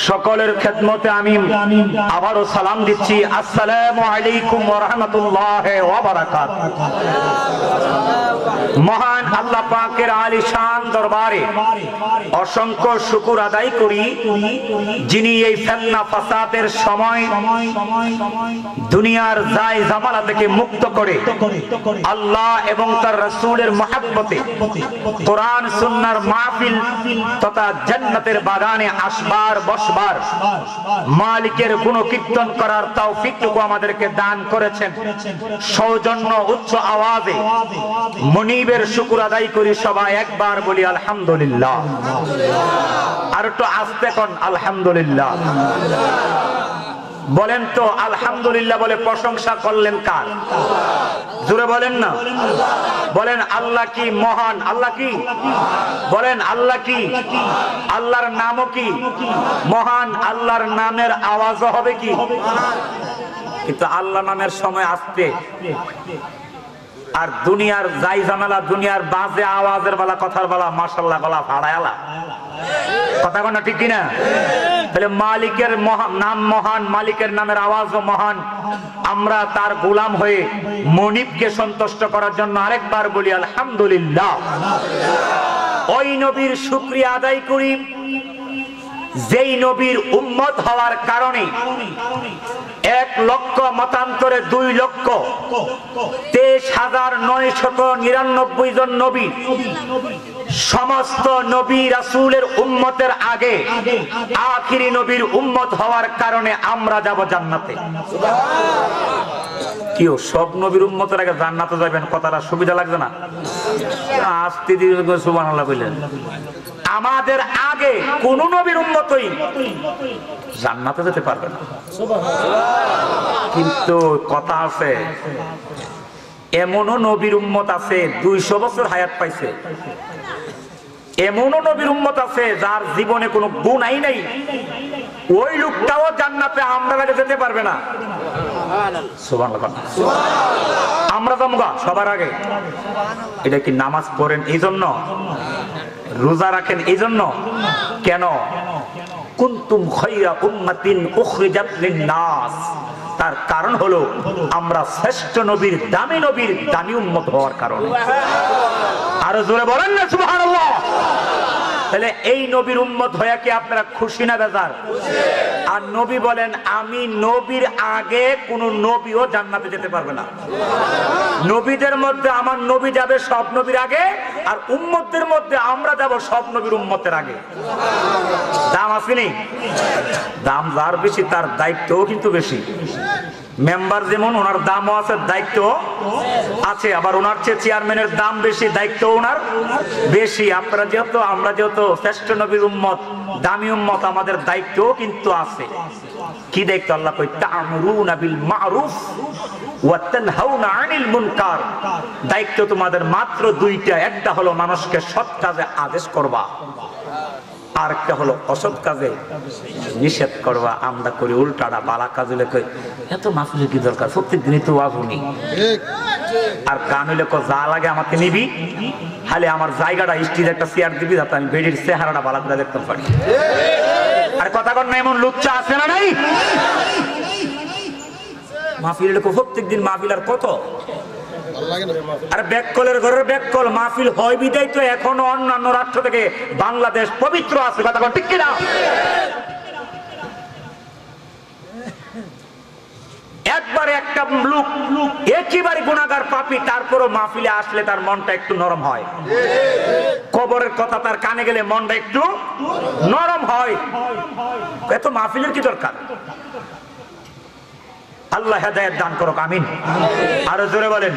সকলের খেদমতে আমি আবারও সালাম দিচ্ছি। আসসালামু আলাইকুম ওয়া রাহমাতুল্লাহি ওয়া বারাকাতুহু। মহান আল্লাহ পাকের আলিশান দরবারে অসংখ্য শুকর আদায় করি, যিনি এই ফিতনা ফাসাদের সময় দুনিয়ার জায় জামালা থেকে মুক্ত করে আল্লাহ এবং তার রাসূলের মহব্বতে কোরআন সুন্নাহর মাহফিল তথা জান্নাতের বাগানে আসবার বসবার মালিকের গুণকীর্তন করার তৌফিকটুকু আমাদেরকে দান করেছেন। সৌজন্য উচ্চ আওয়াজে মুনিবের শুকর আদায় করি সবাই একবার বলি আলহামদুলিল্লাহ। আর একটু আস্তে কোন আলহামদুলিল্লাহ বলেন তো। আলহামদুলিল্লাহ বলে প্রশংসা করলেন কার? জোরে বলেন না। বলেন আল্লাহ কি মহান, আল্লাহ কি বলেন, আল্লাহ কি, আল্লাহর নামও কি মহান, আল্লাহর নামের আওয়াজও হবে কি। কিন্তু আল্লাহ নামের সময় আসতে আর দুনিয়ার যাই ঝামেলা, দুনিয়ার বাজে আওয়াজের বেলা, কথার বেলা মাশাআল্লাহ গলা ফাড়ায়ালা, কথা কোন ঠিক কিনা? তাহলে মালিকের নাম মহান, মালিকের নামের আওয়াজও মহান। আমরা তার গোলাম হয়ে মনিবকে সন্তুষ্ট করার জন্য আরেকবার বলি আলহামদুলিল্লাহ। ওই নবীর শুকরিয়া আদায় করি যেই নবীর উম্মত হওয়ার কারণে 1 লক্ষ মতান্তরে 2 লক্ষ 23,999 জন নবী, সমস্ত নবী রাসূলের উম্মতের আগে আখিরি নবীর উম্মত হওয়ার কারণে আমরা যাব জান্নাতে। কিও সব নবীর উম্মতের আগে জান্নাতে যাবেন, কথাটা সুবিধা লাগছে না? আস্তে ধীরে সুবহানাল্লাহ বললেন। আমাদের আগে কোন নবীর উম্মতই জান্নাতে যেতে পারবে না। কিন্তু কথা আছে, এমনও নবীর উম্মত আছে 200 বছর হায়াত পাইছে, এমনও নবীর উম্মত আছে যার জীবনে কোনো গুনাহই নাই, ওই লোকটাও জান্নাতে আমরা আগে যেতে পারবে না। সুবহানাল্লাহ। আমরা যাবো সবার আগে। এটা কি নামাজ পড়েন এই জন্য, রোজা রাখেন এই জন্য? কেন? কুনতুম খায়রা উম্মাতিন উখরিজাত লিন-নাস। তার কারণ হলো আমরা শ্রেষ্ঠ নবীর দামি উম্মত হওয়ার কারণে। আরো জোরে বলেন না সুবহানাল্লাহ। তাহলে এই নবীর উম্মত হয়ে কি আপনারা খুশি না বেজার? আর নবী বলেন আমি নবীর আগে কোন নবীও জান্নাতে যেতে পারবে না। নবীদের মধ্যে আমার নবী যাবে সব নবীর আগে, আর উম্মতদের মধ্যে আমরা যাব সব নবীর উম্মতের আগে। দাম আসেনি? দাম যার বেশি তার দায়িত্বও কিন্তু বেশি। মেম্বার যেমন ওনার দামও আছে, দায়িত্ব আছে, আবার ওনার চেয়ে চেয়ারম্যানের দাম বেশি, দায়িত্ব ওনার বেশি। আপনারা যেহেতু আমরা যেহেতু শ্রেষ্ঠ নবীর উম্মত, দামি উম্মত, আমাদের দায়িত্বও কিন্তু আছে। কি দায়িত্ব? আল্লাহ কই তা'মুরুনা বিল মা'রুফ ওয়া তানহাউনা আনিল মুনকার। দায়িত্ব তোমাদের মাত্র 2টা। একটা হলো মানুষকে সৎ কাজে আদেশ করবা, আর একটা হলো অসৎ কাজে নিষেধ করবা। আমরা করি উল্টাটা, বালা কাজে লেখে এত মাহফিলের কি দরকার, প্রত্যেক দিনই তো ওয়াজ শুনি। আর কান হইলে যা লাগে আমাকে নিবি, খালি আমার জায়গাটা স্টিল একটা চেয়ার দিবি যাতে আমি বেডির চেহারাটা বালা করে দেখতে পারি। আর কথা কর না, এমন লুচ্চা আছে না নাই? মাহফিল লেখো প্রত্যেক দিন, মাহফিল আর কত? আর ব্যাককলের ঘরের ব্যাককল মাহফিল হয় বিদায় তো এখনো অন্যান্য রাষ্ট্র থেকে বাংলাদেশ পবিত্র আছে, কথা বল ঠিক কিনা? একবারে একটা লোক একেবারে গুনাহগার পাপী, তারপরও মাহফিলে আসলে তার মনটা একটু নরম হয়। কবরের কথা তার কানে গেলে মনটা একটু নরম হয়। এত মাহফিলের কি দরকার? আল্লাহ হেদায়েত দান করুক, আমিন। আরো জোরে বলেন।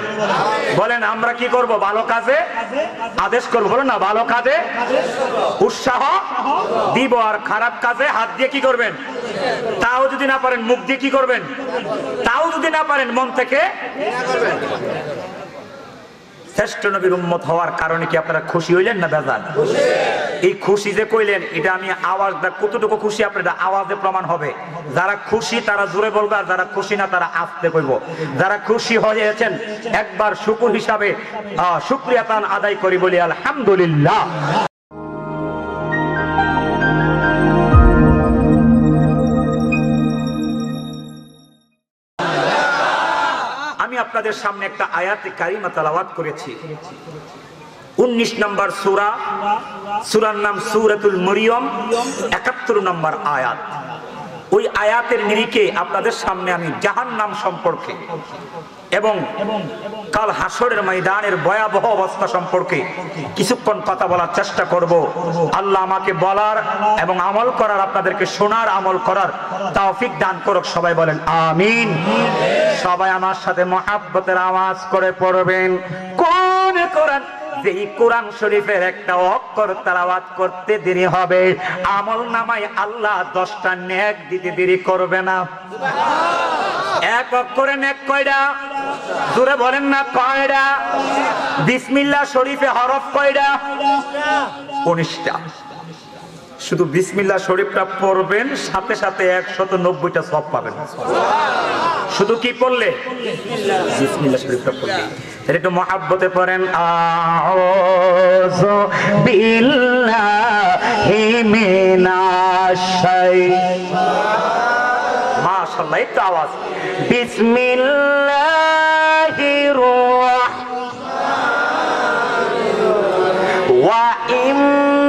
বলেন আমরা কি করব? ভালো কাজে আদেশ করব। বলেন না, ভালো কাজে উৎসাহ দিব, আর খারাপ কাজে হাত দিয়ে কি করবেন? তাও যদি না পারেন মুখ দিয়ে কি করবেন? তাও যদি না পারেন মন থেকে শ্রেষ্ঠ নবীর উম্মত হওয়ার কারণে কি আপনারা খুশি হইলেন না বেজার? এই খুশি যে কইলেন, এটা আমি আওয়াজটা কতটুকু খুশি আপনারা আওয়াজে প্রমাণ হবে। যারা খুশি তারা জোরে বলবে, আর যারা খুশি না তারা আস্তে কইব। যারা খুশি হয়েছেন একবার শুকর হিসাবে শুকরিয়া তান আদায় করি, বলি আলহামদুলিল্লাহ। আপনাদের সামনে একটা আয়াতে কারিমা তেলাওয়াত করেছি। 19 নম্বর সূরা, সূরার নাম সূরাতুল মরিয়ম, 71 নম্বর আয়াত। ওই আয়াতের নিরিখে আপনাদের সামনে আমি জাহান্নাম সম্পর্কে এবং কাল হাসরের ময়দানের ভয়াবহ অবস্থা সম্পর্কে কিছুক্ষণ কথা বলার চেষ্টা করব। আল্লাহ আমাকে বলার এবং আমল করার, আপনাদেরকে শোনার, আমল করার তৌফিক দান করুক। সবাই বলেন আমিন। সবাই আমার সাথে মহাব্বতের আওয়াজ করে পড়বেন কোন কোরআন। যেই কোরআন শরীফের একটা অক্ষর তেলাওয়াত করতে দেরি হবে, আমল নামায় আল্লাহ 10টা নেক দিতে দেরি করবে না। এক অক্ষরে নেক কয়টা? জোরে বলেন না কয়টা? বিসমিল্লাহ শরীফে হরফ কয়টা? 19টা। শুধু বিসমিল্লাহ শরীফটা পড়বেন, সাথে সাথে 190টা সওয়াব পাবেন। শুধু কি পড়লে? বিসমিল্লাহ শরীফটা পড়লে। একটু মহাব্বতে পড়েন আউযু বিল্লাহি মিনাশ শাইতানির। মাশাআল্লাহ, একটু আওয়াজ। বিসমিল্লাহির রাহমানির ওয়া ইম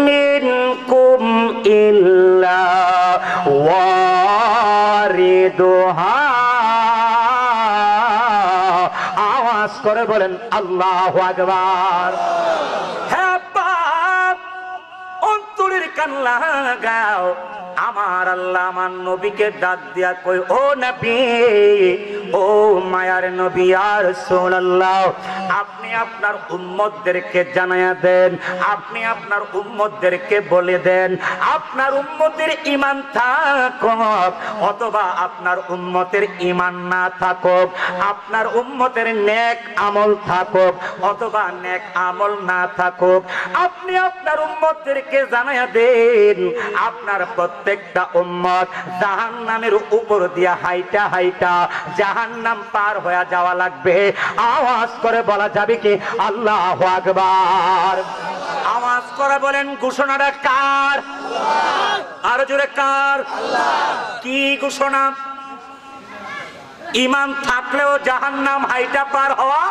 মিনকুম ইল্লা ওয়ারিদুহা। আওয়াজ করে বলেন আল্লাহু আকবার। হ্যাঁ বাপ, অন্তরের কান লাগাও। আমার আল্লাহ আমার নবীকে ডাক দিয়া কই, ও নবী, ও মায়ার নবী ইয়া রাসূলুল্লাহ, আপনি আপনার উম্মতদেরকে জানায়া দেন, আপনি আপনার উম্মতদেরকে বলে দেন, আপনার উম্মতের ঈমান থাকুক অথবা আপনার উম্মতের ঈমান না থাকুক, আপনার উম্মতের নেক আমল থাকুক অথবা নেক আমল না থাকুক, আপনি আপনার উম্মতদেরকে জানায়া দেন আপনার প্রত্যেকটা উম্মত জাহান্নামের উপর দিয়া হাইটা হাইটা জাহান্নাম পার হয়ে যাওয়া লাগবে। আওয়াজ করে বলা যাবে কি আল্লাহু আকবার? আওয়াজ করে বলেন ঘোষণাটা কার? আরো জোরে কার? কি ঘোষণা? ঈমান থাকলেও জাহান্নাম হাইটা পার হওয়া,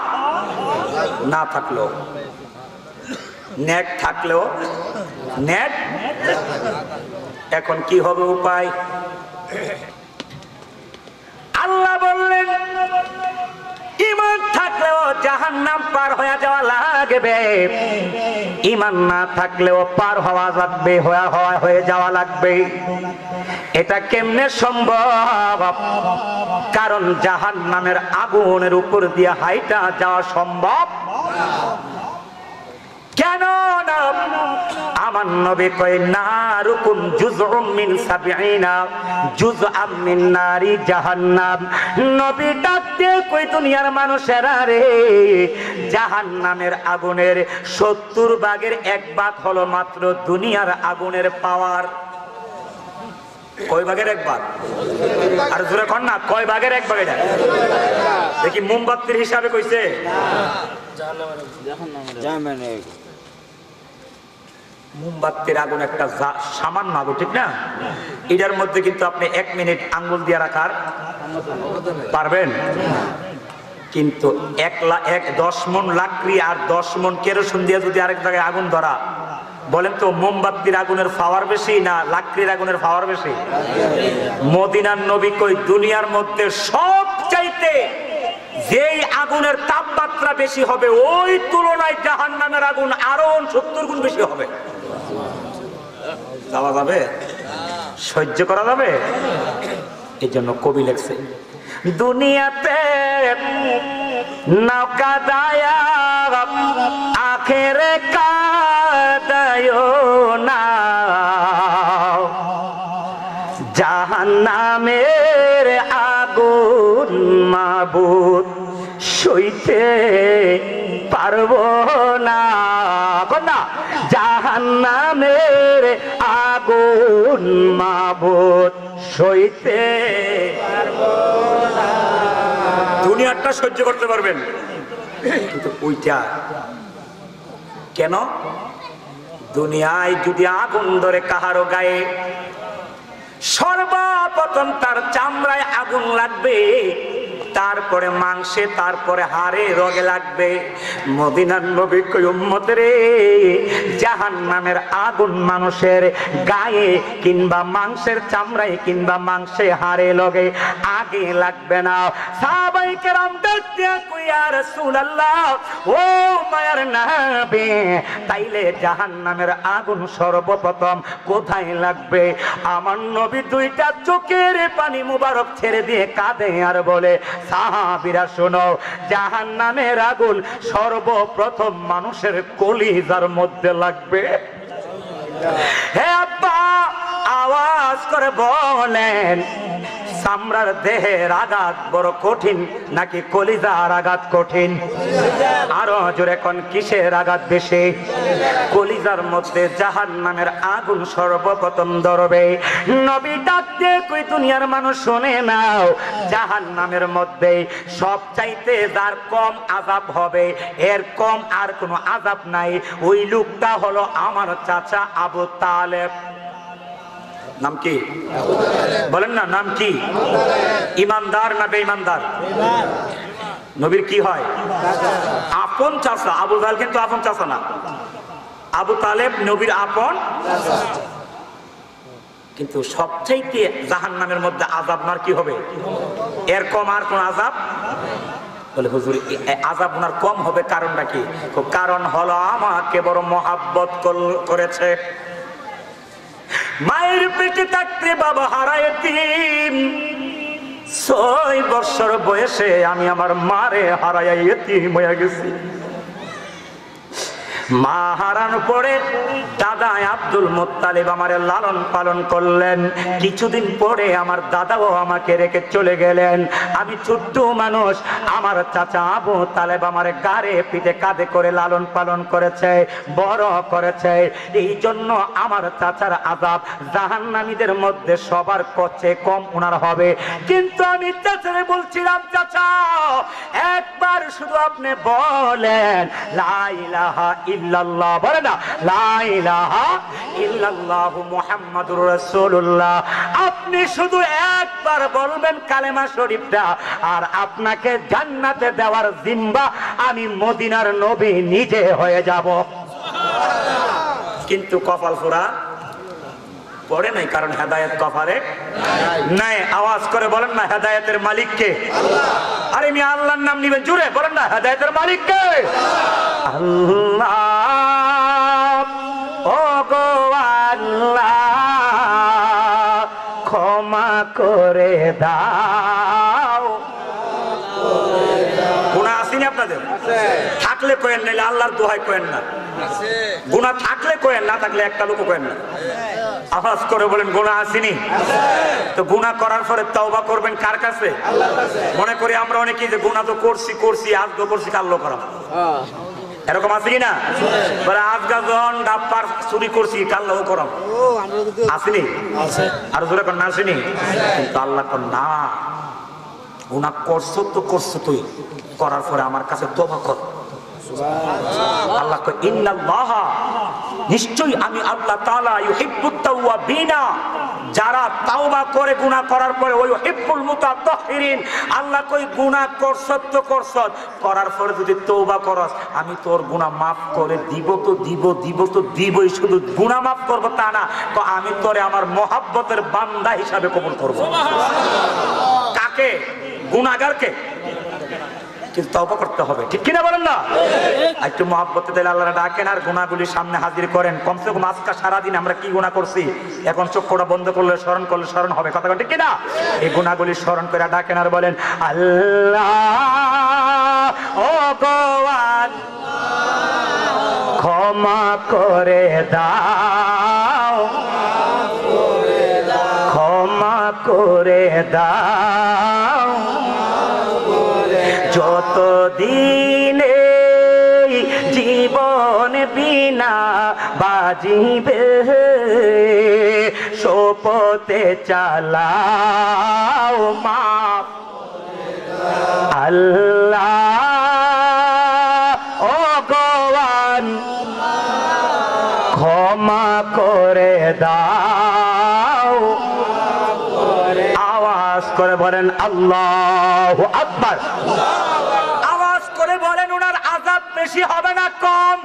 না থাকলেও, নেক থাকলেও নেক। এখন কি হবে উপায়? আল্লাহ বললেন ঈমান থাকলেও জাহান্নাম পার হয়ে যাওয়া লাগবে, ঈমান না থাকলেও পার হওয়া লাগবে, হয়ে যাওয়া লাগবে। এটা কেমনে সম্ভব? কারণ জাহান্নামের আগুনের উপর দিয়ে হাইটা যাওয়া সম্ভব কেন না? আমার নবী কয় নারুকুম জুজউম মিন সাবঈনা জুজআম মিন নারি জাহান্নাম। নবী ডাক দিয়ে কই দুনিয়ার মানুষেরা রে, জাহান্নামের আগুনের 70 ভাগের 1 ভাগ হলো মাত্র দুনিয়ার আগুনের পাওয়ার। কয় ভাগের 1 ভাগ? আর জোরে কর না, কয় ভাগের 1 ভাগ? এটা দেখি মোমবাতির হিসাবে কইছে জাহান্নামের মোমবাতির আগুন একটা সামান্য আগুন, ঠিক না? এটার মধ্যে কিন্তু আপনি 1 মিনিট আঙ্গুল দিয়ে রাখার পারবেন, কিন্তু 10 মণ লাকড়ি আর 10 মণ কেরোসিন দিয়ে যদি আরেক জায়গায় আগুন ধরা, বলেন তো মোমবাতির আগুনের পাওয়ার বেশি না লাকড়ির আগুনের পাওয়ার বেশি? মদিনার নবী কই দুনিয়ার মধ্যে সবচাইতে যেই আগুনের তাপমাত্রা বেশি হবে ওই তুলনায় জাহান্নামের আগুন আরো 70 গুণ বেশি হবে। যাওয়া যাবে? সহ্য করা যাবে? এই জন্য কবি লেখছে দুনিয়াতে নৌকা দায়া আখেরে কাদায়ো না, জাহান্নামের আগুন মাবুদ সইতে পারবো না। জাহান্নামের আগুন মাবুদ সইতে পারবো না। দুনিয়াটা সহ্য করতে পারবেন, কিন্তু ওইটা কেন? দুনিয়ায় যদি আগুন ধরে কাহারো গায়ে, সর্বপ্রথম তার চামড়ায় আগুন লাগবে, তারপরে মাংসে, তারপরে হাড়ে রগে লাগবে। মদিনার নবী কই উম্মত রে, জাহান্নামের আগুন মানুষের গায়ে কিংবা মাংসের চামড়ায় কিংবা মাংসে হাড়ে লগে আগে লাগবে না। সাহাবায়ে কেরাম দেখতে কই ইয়া রাসূলুল্লাহ, ও মায়ার নবী, তাইলে জাহান্নামের আগুন সর্বপ্রথম কোথায় লাগবে? আমার নবী দুইটা চোখের পানি মুবারক ছেড়ে দিয়ে কাঁদে আর বলে, সাহাবীরা শোনো, জাহান্নামের আগুন সর্বপ্রথম মানুষের কলিজার মধ্যে লাগবে। হে আব্বা, আওয়াজ করে বলেন, চামড়ার দেহের আঘাত বড় কঠিন নাকি কলিজার আঘাত কঠিন? আরো জোরে কোন কিসের আঘাত বেশি? কলিজার মধ্যে জাহান্নামের আগুন সর্বপ্রথম ধরবে। নবী ডাক দিয়ে কই দুনিয়ার মানুষ শুনে নাও, জাহান্নামের মধ্যে সব চাইতে যার কম আযাব হবে, এর কম আর কোনো আযাব নাই। ওই লোকটা হলো আমার চাচা আবু তালেব। নাম কি বলেন না? নাম কি? ইমানদার না বেঈমানদার? নবীর কি হয়? আপন চাচা। আবু জাহেল কিন্তু আপন চাচা না, আবু তালেব নবীর আপন। কিন্তু সবচাইতে জাহান্নামের মধ্যে আযাব নার কি হবে? এর কম আর কোন আযাব? বলে হুজুর, আযাব ওনার কম হবে কারণটা কি? কারণ হলো আমাকে বড় মহাব্বত করেছে। মায়ের পেটে থাকতে বাবা হারায় এতিম, 6 বছর বয়সে আমি আমার মারে হারায় এতিম হয়ে গেছি। মা হারানোর পরে দাদা আব্দুল মুত্তালিব আমারে লালন পালন করলেন। কিছুদিন পরে আমার দাদাও আমাকে রেখে চলে গেলেন। আমি ছোট্ট মানুষ, আমার চাচা আবু তালেব আমারে গাড়ে পিঠে কাঁধে করে লালন পালন করেছে, বড় করেছে। এই জন্য আমার চাচার আযাব জাহান্নামীদের মধ্যে সবার কাছে কম ওনার হবে। কিন্তু আমি চাচারে বলছিলাম, চাচা একবার শুধু আপনি বলেন লা ইলাহা ইল্লাল্লাহ, বলে না লা ইলাহা ইল্লাল্লাহ মুহাম্মাদুর রাসূলুল্লাহ। আপনি শুধু একবার বলবেন কালেমা শরীফটা, আর আপনাকে জান্নাতে দেওয়ার জিম্বা আমি মদিনার নবী নিজে হয়ে যাব। কিন্তু কপাল পোড়া পড়ে নাই, কারণ হেদায়েত কপালে নাই। আওয়াজ করে বলেন না, হেদায়েতের মালিক কে? আরে আমি আল্লাহর নাম নিবেন, জুড়ে বলেন না, হেদায়েতের মালিক কে? আল্লাহ। ও গো আল্লাহ, ক্ষমা করে দাও। গুনাহ আসেনি আপনাদের? থাকলে কয়েন, নাইলে আল্লাহর দোহাই কয়েন না। গুনাহ থাকলে কয়েন, না থাকলে একটা লোক কয়েন না। আওয়াজ করে বলেন, গুনাহ আসেনি? তো গুনাহ করার পরে তওবা করবেন কার কাছে? মনে করি আমরা অনেকেই যে গুনাহ তো করছি আজকে করছি, কাল করাম, এরকম আছে কিনা? বলে আজকে যখন ডাব্বার চুরি করছি কাল্লাও করাম, আসেনি? আর জোরে কোন না আসেনি? কিন্তু আল্লাহ কোন না, গুনাহ করছো তো করছো, তুই করার পরে আমার কাছে তওবা কর। আল্লাহ কয় ইন্নাল্লাহ, নিশ্চয়ই আমি আল্লাহ তাআলা ইউহিব্বুত তাওয়াবিনা, যারা তাওবা করে গুনাহ করার পরে ওই ইউহিব্বুল মুতাতাহহিরিন। আল্লাহ কই গুনাহ করছত তো করছত, করার পরে যদি তওবা করস আমি তোর গুনাহ মাফ করে দিব তো দিবই। শুধু গুনাহ মাফ করব তা না, তো আমি তোরে আমার মহব্বতের বান্দা হিসাবে কবুল করব। কাকে? গুনাহগারকে। কিন্তু তওবা করতে হবে, ঠিক কিনা বলেন না? একটু মহব্বতে দিলে আল্লাহর ডাকেন আর গুনাহগুলির সামনে হাজির করেন। কমসে কম আজকে সারাদিন আমরা কি গুনাহ করছি, এখন চক্ষুটা বন্ধ করলে স্মরণ হবে, কথা ঠিক কিনা? এই গুনাহগুলি স্মরণ করে ডাকেন আর বলেন, আল্লাহ ও গো আল্লাহ, ক্ষমা করে দাও, ক্ষমা করে দাও। যতদিনে জীবন বিনা বাজিবে, শপথে চালাও মাফ। আল্লাহ ও গোয়ান, ক্ষমা করে দাও। আওয়াজ করে বলেন আল্লাহু আকবার। আওয়াজ করে বলেন ওনার আযাব বেশি হবে না কম?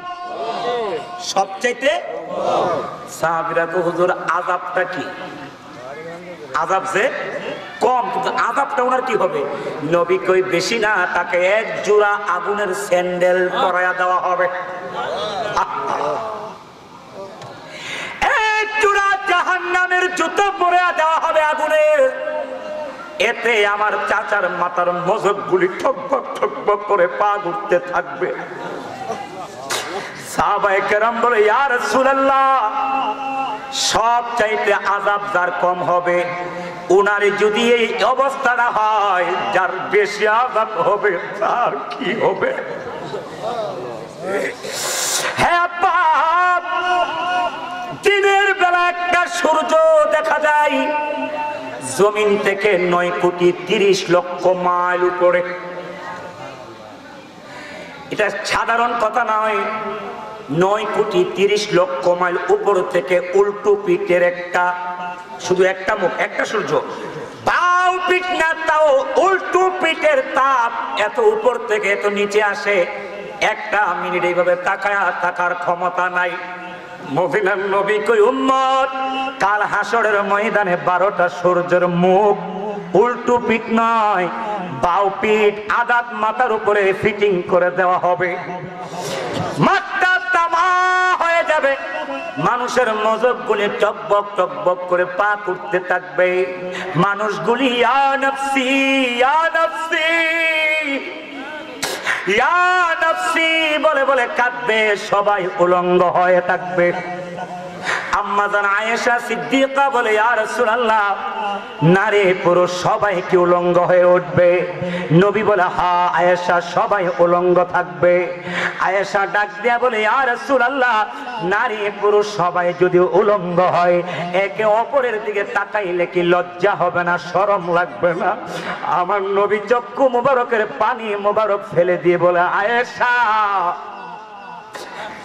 সবচাইতে সাহাবীরা তো হুজুর আযাবটা কি? আযাব যে কম, কিন্তু আযাবটা ওনার কি হবে? নবী কই বেশি না, তাকে এক জোড়া আগুনের স্যান্ডেল পরায়া দেওয়া হবে। এক জোড়া জাহান্নামের জুতো পরায়া দেওয়া হবে আগুনের। এতে আমার চাচার মাথার মজবগুলি ঠকবক ঠকবক করে পা ঘুরতে থাকবে। সাহাবায়ে কেরাম বলে ইয়া রাসূলুল্লাহ, সব চাইতে আযাব যার কম হবে, উনারে যদি এই অবস্থাটা হয়, যার বেশি আযাব হবে তার কি হবে? হ্যাঁ বাপ, দিনের বেলা একটা সূর্য দেখা যায় জমিন থেকে 9,30,00,000 মাইল উপরে। এটা সাধারণ কথা নয়। 9,30,00,000 মাইল উপর থেকে উল্টো পিঠের একটা, শুধু একটা মুখ, একটা সূর্য, বাউ পিঠ না, তাও উল্টো পিঠের তাপ এত উপর থেকে এত নিচে আসে, একটা মিনিট এইভাবে তাকায় থাকার ক্ষমতা নাই। মদিনার নবী কই উম্মত, কাল হাসরের ময়দানে 12টা সূর্যের মুখ উল্টো পিঠ নয়, বাউ পিঠ আদাত মাথার উপরে ফিটিং করে দেওয়া হবে। মাথা তামা হয়ে যাবে, মানুষের মজবগুলি টকবক টকবক করে পা করতে থাকবে। মানুষগুলি ইয়া নফসি ইয়া নফসি ইয়া নফসি বলে বলে কাঁদবে, সবাই উলঙ্গ হয়ে থাকবে। আম্মা জান আয়েশা সিদ্দিকা বলে ইয়া রাসূলুল্লাহ, নারী পুরুষ সবাই কি উলঙ্গ হয়ে উঠবে? নবী বলে হ্যাঁ আয়েশা, সবাই উলঙ্গ থাকবে। আয়েশা ডাক দিয়া বলে ইয়া রাসূলুল্লাহ, নারী পুরুষ সবাই যদি উলঙ্গ হয়, একে অপরের দিকে তাকাইলে কি লজ্জা হবে না, শরম লাগবে না? আমার নবী চক্ষু মুবারকের পানি মুবারক ফেলে দিয়ে বলে আয়েশা,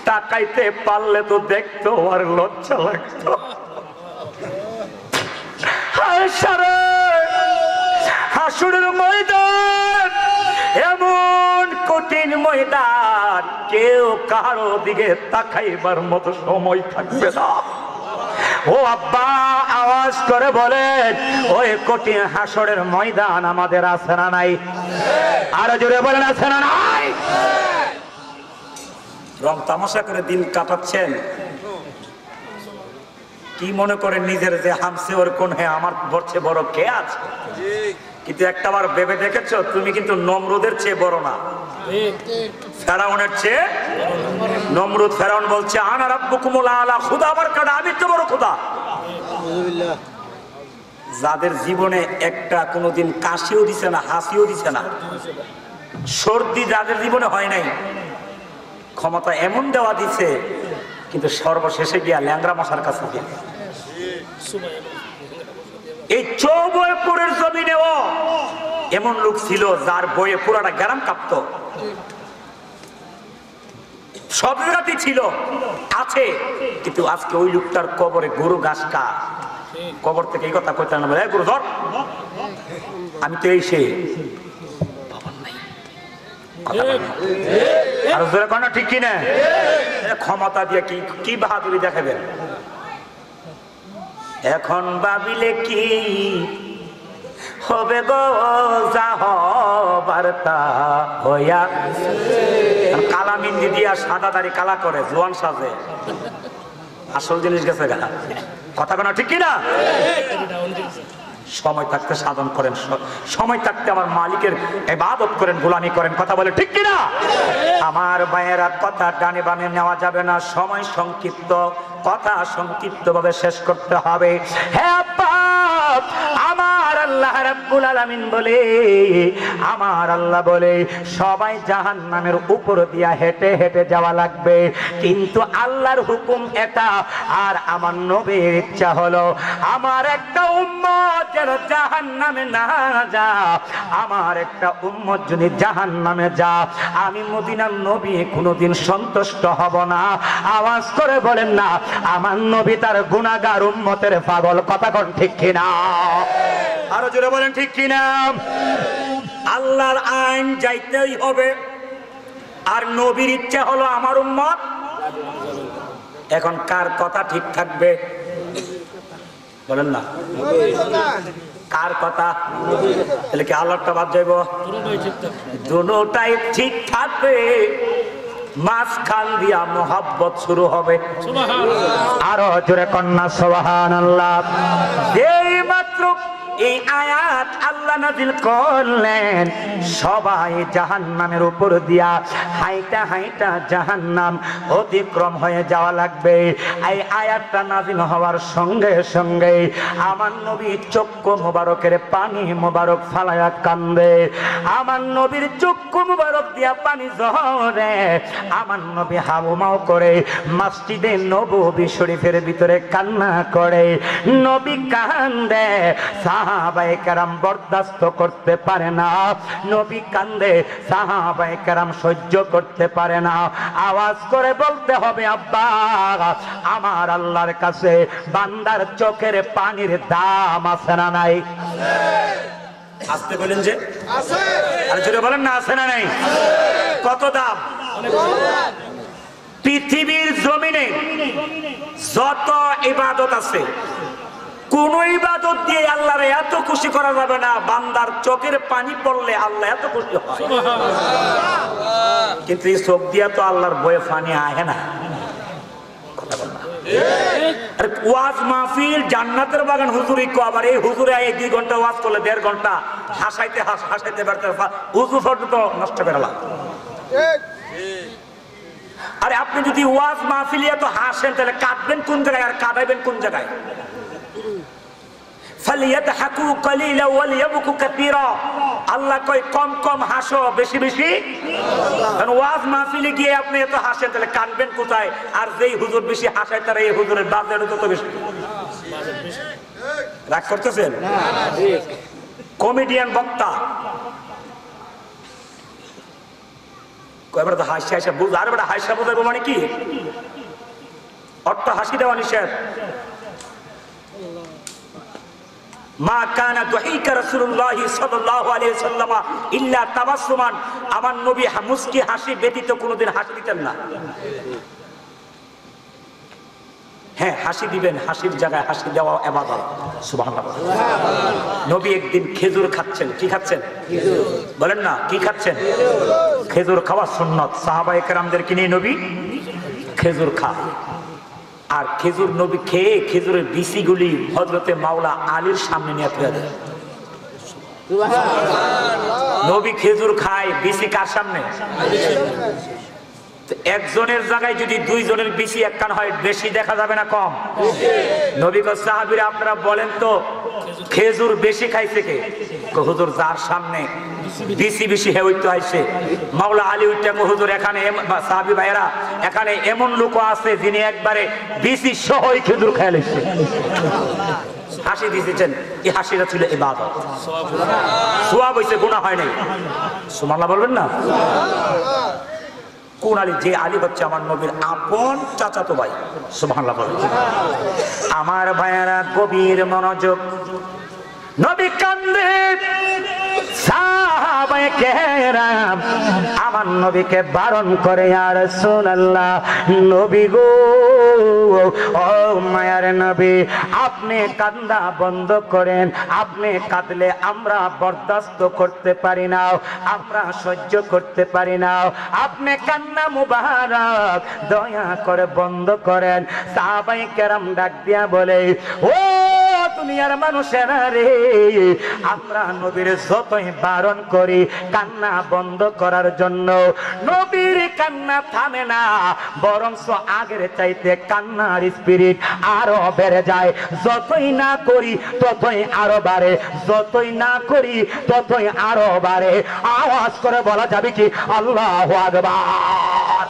তাকাইতে পারলে তো দেখতো আর লজ্জা লাগতো। হাসরের ময়দান এমন কঠিন ময়দান, কেউ কারো দিকে তাকাইবার মতো সময় থাকবে না। ও আব্বা, আওয়াজ করে বলেন, ওই কঠিন হাসরের ময়দান আমাদের আছে না নাই? আরো জোরে বলেন, আছে না নাই? রং তামাশা করে দিন কাটাচ্ছেন, কি মনে করেন নিজের যে হামসে ওর কোন, হ্যাঁ আমার বড় বড় কে আছে? কিন্তু একটা বার ভেবে দেখেছো, তুমি কিন্তু নমরুদের চেয়ে বড় না, ফেরাউনের চেয়ে। নমরুদ ফেরাউন বলছে আনা রাব্বুকুমুল আলা, খোদা আমার কাটা, আমি তো বড় খোদা। যাদের জীবনে একটা কোনোদিন কাশিও দিছে না, হাসিও দিছে না, সর্দি যাদের জীবনে হয় নাই, ক্ষমতা এমন দেওয়া দিছে, কিন্তু সর্বশেষে গিয়া ল্যাংরা মশার কাছে গিয়ে এই চৌবয়পুরের জমিনেও এমন লোক ছিল যার বইয়ে পুরাটা গ্রাম কাঁপত। সব জায়গাতেই ছিল, আছে, কিন্তু আজকে ওই লোকটার কবরে গরু ঘাস কা, কবর থেকে এই কথা কইতে না, বলে গরু ধর, আমি তো এই সে ঠিক কিনা? ক্ষমতা দিয়ে কি কি বাহাদুরি দেখাবেন? এখন ভাবিলে কি হবে গো, যা হবার তা হইয়া। কালা মিন্দি দিয়া সাদা দাড়ি কালা করে, জোয়ান সাজে, আসল জিনিস গেছে গা। কথা কোন ঠিক কিনা? সময় থাকতে সাধন করেন, সময় থাকতে আমার মালিকের ইবাদত করেন, গোলামি করেন। কথা বলে ঠিক কিনা? আমার ভাইয়েরা, কথা ডানে বামে নেওয়া যাবে না, সময় সংক্ষিপ্ত, কথা সংক্ষিপ্ত ভাবে শেষ করতে হবে। হ্যাঁ বাপ, আমার আল্লাহ রাব্বুল আলামিন বলে, আমার আল্লাহ বলে সবাই জাহান্নামের উপর দিয়া হেঁটে হেঁটে যাওয়া লাগবে, কিন্তু আল্লাহর হুকুম এটা, আর আমার নবীর ইচ্ছা হলো আমার একটা উম্মত যেন জাহান্নামে না যা। আমার একটা উম্মত যদি জাহান্নামে যা, আমি মদিনার নবী কোনোদিন সন্তুষ্ট হব না। আওয়াজ করে বলেন না, আমার নবী তার গুনাহগার উম্মতের পাগল। কথা কোন ঠিক কিনা? আরো জোরে বলেন ঠিক কিনা? আল্লাহর আইন যাইতেই হবে, আর নবীর ইচ্ছা হলো আমার উম্মত। এখন কার কথা ঠিক থাকবে বলেন না? কার কথা? তাহলে কি আল্লাহটা বাদ যাইব? দুটোটাই ঠিক থাকবে, মাঝখান দিয়া মোহাব্বত শুরু হবে। আরো জোরে কন্যা সুবহানাল্লাহ। এই মাত্র এই আয়াত আল্লাহ নাযিল করলেন, সবাই জাহান্নামের উপর দিয়া হাইটা হাইটা জাহান্নাম অতিক্রম হয়ে যাওয়া লাগবে। এই আয়াতটা নাযিল হওয়ার সঙ্গে সঙ্গে আমার নবী চক্ষু মোবারকের পানি মোবারক ফালায়া কান্দে। আমার নবীর চক্ষু মোবারক দিয়া পানি ঝরে। আমার নবী হাউমাউ করে মসজিদে নববী শরীফের ভিতরে কান্না করে। নবী কান্দে, সাহাবায়ে কেরাম বরদাস্ত করতে পারে না। নবী কান্দে, সাহাবায়ে কেরাম সহ্য করতে পারে না। আওয়াজ করে বলতে হবে, আব্বা আমার আল্লাহর কাছে বান্দার চোখের পানির দাম আছে না নাই? আসতে বলেন যে আছে। আর জোরে বলেন না আছে না নাই? কত দাম? পৃথিবীর জমিনে যত ইবাদত আছে, কোন ইবাদত দিয়ে আল্লাহরে এত খুশি করা যাবে না, বান্দার চোখের পানি পড়লে আল্লাহ এত খুশি হয়। কিন্তু এই চোখ দিয়া তো আল্লাহর বয়ে পানি আহে না। ওয়াজ মাহফিল জান্নাতের বাগান হুজুরি কো, আবার এই হুজুরে 1-2 ঘন্টা ওয়াজ করলে 1.5 ঘন্টা হাসাইতে হাসাইতে বেরতে হুজুর তো নষ্ট করে লাভ। আরে আপনি যদি ওয়াজ মাহফিল এত হাসেন, তাহলে কাঁদবেন কোন জায়গায় আর কাঁদাইবেন কোন জায়গায়? ফালিয়াদহাকু কালিলা ওয়ালিয়াবকু কাসীরা। আল্লাহ কয় কম কম হাসো, বেশি বেশি। কারণ ওয়াজ মাহফিলে গিয়ে আপনি এত হাসেন, তাহলে কাঁদবেন কোথায়? আর যেই হুজুর বেশি হাসায় তারা এই হুজুরের বাজেট তত বেশি। রাগ করতেছেন? কমেডিয়ান বক্তা কয়বার তো হাসি হাসা বুঝ, আর বেটা হাসা বোঝাবো মানে কি? অর্থ হাসি দেওয়া নিষেধ। মা কানা দুহিকা রাসূলুল্লাহ সাল্লাল্লাহু আলাইহি ওয়াসাল্লাম ইল্লা তাবাসসুমান। আমার নবী মুস্কি হাসি ব্যতীত কোনোদিন হাসি দিতেন না। হ্যাঁ, হাসি দিবেন, হাসির জায়গায় হাসি দেওয়া ইবাদত। সুবহানাল্লাহ। নবী একদিন খেজুর খাচ্ছেন। কি খাচ্ছেন? বলেন না কি খাচ্ছেন? খেজুর খাওয়া সুন্নাত। সাহাবায়ে কেরামদেরকে নিয়ে নবী খেজুর খায়। আর খেজুর নবী খেয়ে খেজুরের বিচিগুলি হযরতে মাওলা আলীর সামনে নিয়ে ফেলে দেয়। নবী খেজুর খায়, বিচি কার সামনে? একজনের জায়গায় যদি 2 জনের বিচি একখান হয়, বেশি দেখা যাবে না কম? নবী কো সাহাবীরা আপনারা বলেন তো খেজুর বেশি খাইছে কে? হুজুর যার সামনে বিচি বেশি হে হইতে আইছে। মাওলা আলী উঠে হুজুর এখানে সাহাবী ভাইরা এখানে এমন লোক আছে যিনি একবারে বিচি সহই খেজুর খেয়ে লইছে। হাসি দিয়েছেন, এই হাসিটা ছিল ইবাদত। সওয়াব হইছে, গুনাহ হয় নাই। সুবহানাল্লাহ বলবেন না? কোন আলী? যে আলী হচ্ছে আমার নবীর আপন চাচাতো ভাই। সুবহানাল্লাহ বলেন। আমার ভাইয়ারা গভীর মনোযোগ। নবী কান্দে, সাহাবায়ে কেরাম আমার নবীকে বারণ করে, ইয়া রাসূলুল্লাহ নবী গো, ও মায়ার নবী আপনি কান্না বন্ধ করেন। আপনি কাঁদলে আমরা বরদাস্ত করতে পারি না, আমরা সহ্য করতে পারি না। আপনি কান্না মুবারক দয়া করে বন্ধ করেন। সাহাবায়ে কেরাম ডাক দিয়া বলে, ও দুনিয়ার মানুষেরা রে, আমরা নবীর যতই বারণ করি কান্না বন্ধ করার জন্য, নবীর কান্না থামে না, বরঞ্চ আগের চাইতে কান্নার স্পিরিট আরো বেড়ে যায়। যতই না করি ততই আরো বাড়ে, যতই না করি ততই আরো বাড়ে। আওয়াজ করে বলা যাবে কি আল্লাহু আকবার?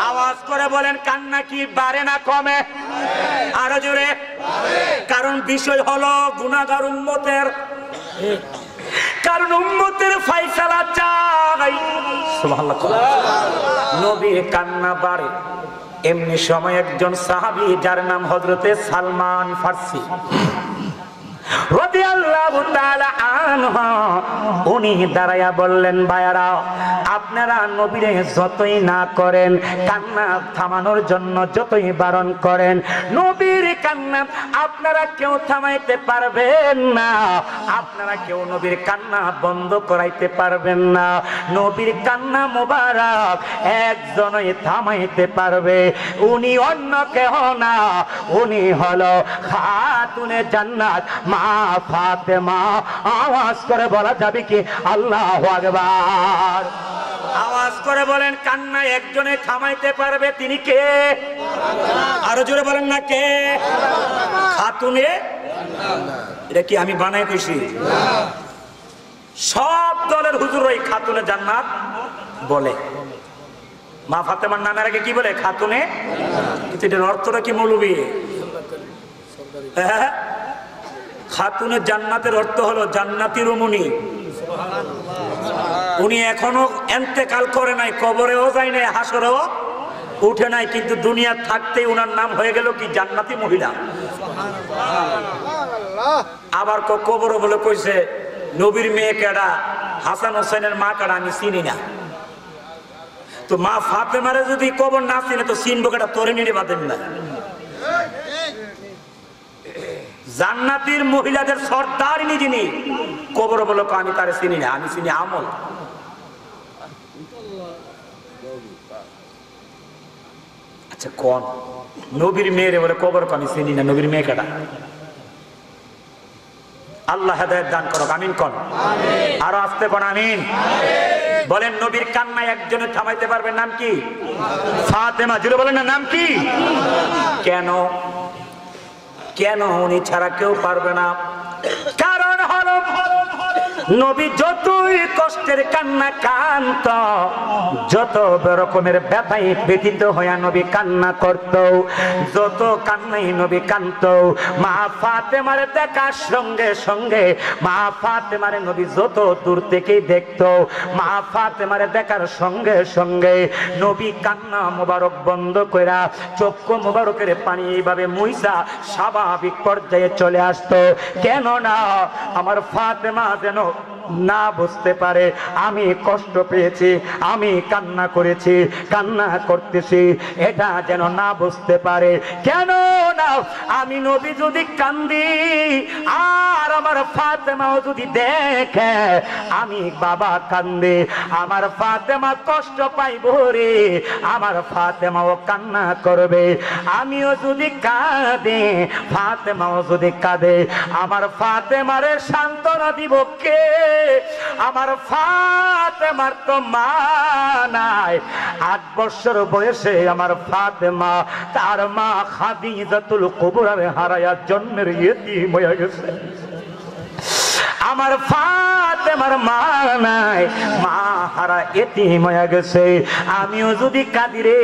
আওয়াজ করে বলেন, কান্না কি বাড়ে না কমে? আরো জোরে। কারণ বিষয় হলো গুনাহগার উম্মতের, কারণ উম্মতের ফয়সালা চাই। সুবহানাল্লাহ। নবীর কান্না বাড়ে। এমনি সময় একজন সাহাবী যার নাম হযরতে সালমান ফারসি রাদিয়াল্লাহু রাদিয়াল্লাহু তাআলা আনহু উনি দাঁড়ায়া বললেন, ভাইয়ারা আপনারা নবীরে যতই না করেন, কান্না থামানোর জন্য যতই বারণ করেন, নবীর কান্না আপনারা কেউ থামাইতে পারবেন না, আপনারা কেউ নবীর কান্না বন্ধ করাইতে পারবেন না। নবীর কান্না মোবারক একজনই থামাইতে পারবে, উনি অন্য কেউ না, উনি হলো খাতুনে জান্নাত মা ফাতেমা। আওয়াজ করে বলা যাবে কি আল্লাহু আকবার? আওয়াজ করে বলেন, কান্না একজনে থামাইতে পারবে, তিনি কে? আরো জোরে বলেন না, কে? খাতুনে। এটা কি আমি বানাই কইছি? সব দলের হুজুর ওই খাতুনে জান্নাত বলে। মা ফাতেমার নামের আগে কি বলে? খাতুনে। কিন্তু এটার অর্থটা কি মৌলবী? খাতুনে জান্নাতের অর্থ হলো জান্নাতি রমণী। উনি এখনো এন্তেকাল করে নাই, কবরেও যায় নাই, হাসরেও উঠে নাই, কিন্তু দুনিয়া থাকতেই উনার নাম হয়ে গেল কি জান্নাতি মহিলা। আবার কবরও বলে কইছে নবীর মেয়ে কেডা, হাসান হোসেনের মা কেডা আমি চিনি না। তো মা ফাতেমারে যদি কবর না চিনে তো চিনবো কেডা? তোরে নিয়ে বাদেন না। জান্নাতীর মহিলাদের সর্দারিনী যিনি, কবর বলো আমি তারে চিনি না, আমি চিনি আমল। আচ্ছা কোন নবীর মেয়েরে বলে কবর আমি চিনি না, নবীর মেয়ে কেডা? আল্লাহ হেদায়েত দান করো, আমিন কোন? আরো আসতে কোন আমিন? বলেন নবীর কান্না একজনে থামাইতে পারবে, নাম কি? ফাতেমা। জুড়ে বলেন না, নাম কি? কেন? কেন উনি ছাড়া কেউ পারবে না? কারণ হলো নবী যতই কষ্টের কান্না কান্ত, যত রকমের ব্যথায় ব্যথিত হইয়া নবী কান্না করত, যত কান্নাই নবী কান্ত, মা ফাতেমারে দেখার সঙ্গে সঙ্গে মা ফাতেমারে নবী যত দূর থেকেই দেখত, মা ফাতেমারে দেখার সঙ্গে সঙ্গে নবী কান্না মোবারক বন্ধ কইরা চক্ষু মোবারকের পানি এইভাবে মুইসা স্বাভাবিক পর্যায়ে চলে আসতো। কেন না আমার ফাতেমা যেন না বুঝতে পারে আমি কষ্ট পেয়েছি, আমি কান্না করেছি, কান্না করতেছি, এটা যেন না বুঝতে পারে। কেন না আমি নবী যদি কান্দি আর আমার ফাতেমাও যদি দেখে আমি বাবা কান্দে, আমার ফাতেমা কষ্ট পাইব রে, আমার ফাতেমাও কান্না করবে। আমিও যদি কাঁদে, ফাতেমাও যদি কাঁদে, আমার ফাতেমারে সান্ত্বনা দিব কে? আমার ফাতেমার তো মা নাই। 8 বছর বয়সে আমার ফাতেমা তার মা খাদিজাতুল কুবরারে হারায়া জন্মের ইতিম হয়ে গেছে। আমার ফাতেমার মা নাই, মা হারা এতিম হয়ে গেছে। আমিও যদি কাঁদি রে,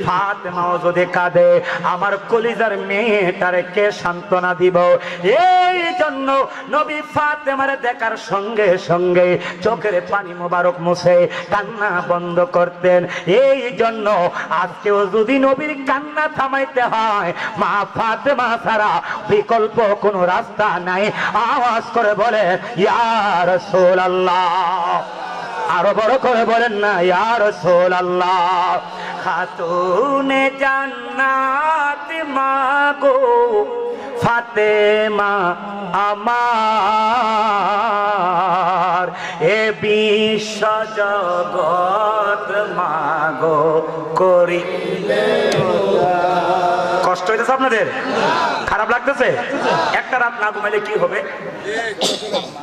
ফাতেমাও যদি কাঁদে, আমার কলিজার মেয়েটারে কে সান্ত্বনা দিব? এই জন্য নবী ফাতেমারে দেখার সঙ্গে সঙ্গে চোখের পানি মোবারক মুছে কান্না বন্ধ করতেন। এই জন্য আজকেও যদি নবীর কান্না থামাইতে হয়, মা ফাতেমা ছাড়া বিকল্প কোনো রাস্তা নাই। আওয়াজ করে বলে ইয়া রাসূলুল্লাহ। আরো বড় করে বলেন না, ইয়া রাসূলুল্লাহ। খাতুনে জান্নাত মাগো ফাতেমা আমার, এ বিশ্ব জগৎ মাগো করিলে। কষ্ট হইতেছে আপনাদের? খারাপ লাগতেছে? একটা রাত না ঘুমাইলে কি হবে?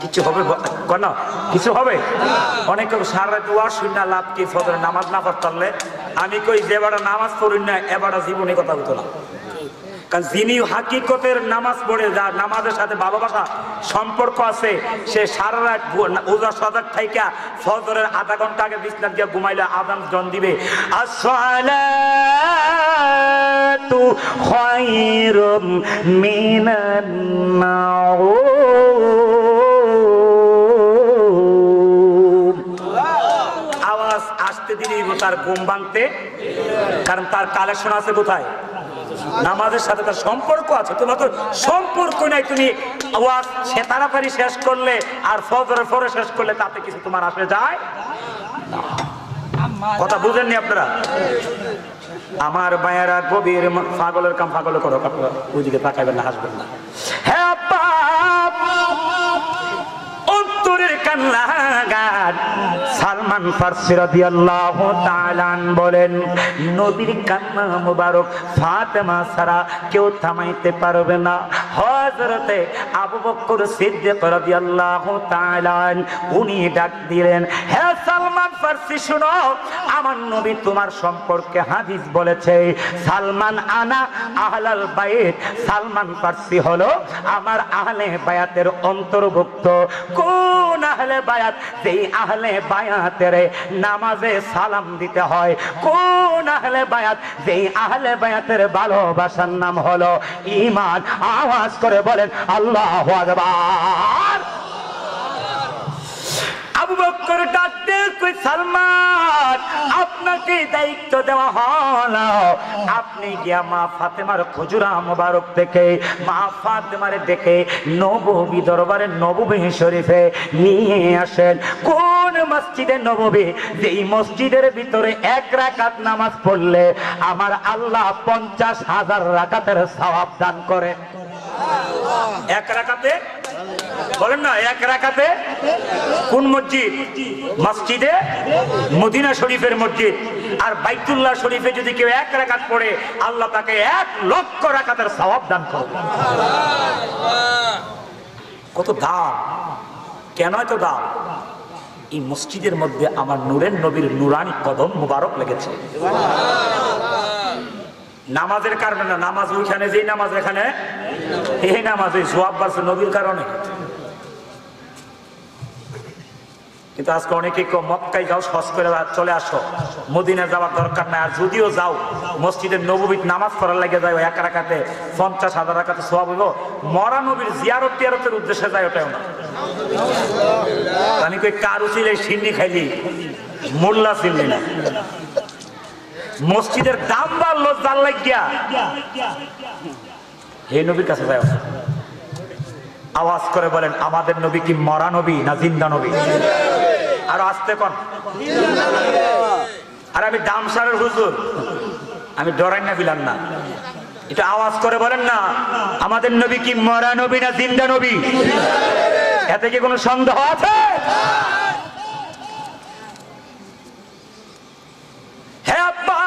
কিছু হবে কেন? কিছু হবে? অনেকে সারা রাত ওয়াজ শুন না, লাভ কি? ফজর নামাজ না পড়তে পারলে আমি কই যে এবারে নামাজ পড়ুন না, এবারে জীবনে কথা হতো না। কারণ যিনি হাকিকতের নামাজ পড়ে, যার নামাজের সাথে ভালোবাসা সম্পর্ক আছে, সে সারা রাত ওজা সজাগ থাইকা ফজরের আধা ঘন্টা আগে বিছনাত গিয়ে ঘুমাইলে আযান জন দিবে, আসসালাতু খায়রুম মিনান নাওম। আওয়াজ আসতে দিলেই তার ঘুম ভাঙতে, কারণ তার কালেকশন আছে কোথায়? নামাজের সাথে তার সম্পর্ক আছে। তোমার তো সম্পর্ক নাই, তুমি ওয়াজ সে তাড়াতাড়ি শেষ করলে আর ফজরের পরে শেষ করলে তাতে কিছু তোমার আসে যায় না। কথা বুঝেননি আপনারা? আমার মায়েরা গভীর পাগলের কাম পাগল করো, আপনারা ওইদিকে তাকাবেন না, হাসবেন না। হ্যাঁ আব্বা, অন্তরের কান্না গান। সালমান ফারসি রাদিয়াল্লাহু তাআলা বলেন, নবীর কান্না মুবারক ফাতেমা ছাড়া কেউ থামাইতে পারবে না। হযরতে আবু বকর সিদ্দিক রাদিয়াল্লাহু তাআলা উনি ডাক দিলেন, হে সালমান ফারসি শুনো, আমার নবী তোমার সম্পর্কে হাদিস বলেছে, সালমান আনা আহলাল বাইত। সালমান ফারসি হলো আমার আহলে বায়াতের অন্তর্ভুক্ত। কোন আহলে বায়াত? যেই আহলে বায়াতের নামাজে সালাম দিতে হয়। কোন আহলে বায়াত? যেই আহলে বায়াতের ভালোবাসার নাম হলো ঈমান। আওয়াজ করে বলেন আল্লাহু আকবার। আবু বকর ডাক দিয়ে কই, সালমান আপনাকে দায়িত্ব দেওয়া হলো, আপনি গিয়া মা ফাতেমার খুজরা মোবারক থেকে মা ফাতেমারে ডেকে নববী দরবারে নববী শরীফে নিয়ে আসেন। কোন মসজিদে নববী? যেই মসজিদের ভিতরে এক রাকাত নামাজ পড়লে আমার আল্লাহ 50,000 রাকাতের সওয়াব দান করে। এক রাকাতে বলেন না, এক রাকাতে। কোন মসজিদ? মসজিদে মদিনা শরীফের মসজিদ। আর বাইতুল্লাহ শরীফে যদি কেউ এক রাকাত পড়ে আল্লাহ তাকে 1,00,000 রাকাতের সওয়াব দান করবে। কত দাম! কেন এত দাম? এই মসজিদের মধ্যে আমার নূরের নবীর নুরানি কদম মুবারক লেগেছে। নামাজের কারণে না, নামাজ ওইখানে, যেই নামাজ এখানে, এই নামাজ ওই সোয়াব বাড়ছে নবীর কারণে। কিন্তু আজকে অনেকে মক্কায় যাও, হজ করে চলে আসো, মদিনা যাওয়ার দরকার নাই। আর যদিও যাও, মসজিদের নববীতে নামাজ পড়ার লাগে যায় এক রাকাতে 50,000 রাকাতে সোয়াব হইব। মরা নবীর জিয়ারত টিয়ারতের উদ্দেশ্যে যায়, ওটাও না। আমি কই কার উচিলে সিন্নি খাইলি, মোল্লা ছিলি না। মসজিদের দাম বাড়লো জাল লাগিয়া, এই নবীর কাছে যায়। আওয়াজ করে বলেন, আমাদের নবী কি মরা নবী না জিন্দা নবী? আর আসতে কোন? আর আমি দামসারের হুজুর, আমি ডরাই না বিলাম না। এটা আওয়াজ করে বলেন না, আমাদের নবী কি মরা নবী না জিন্দা নবী? এতে কি কোনো সন্দেহ আছে? হ্যাঁ আব্বা,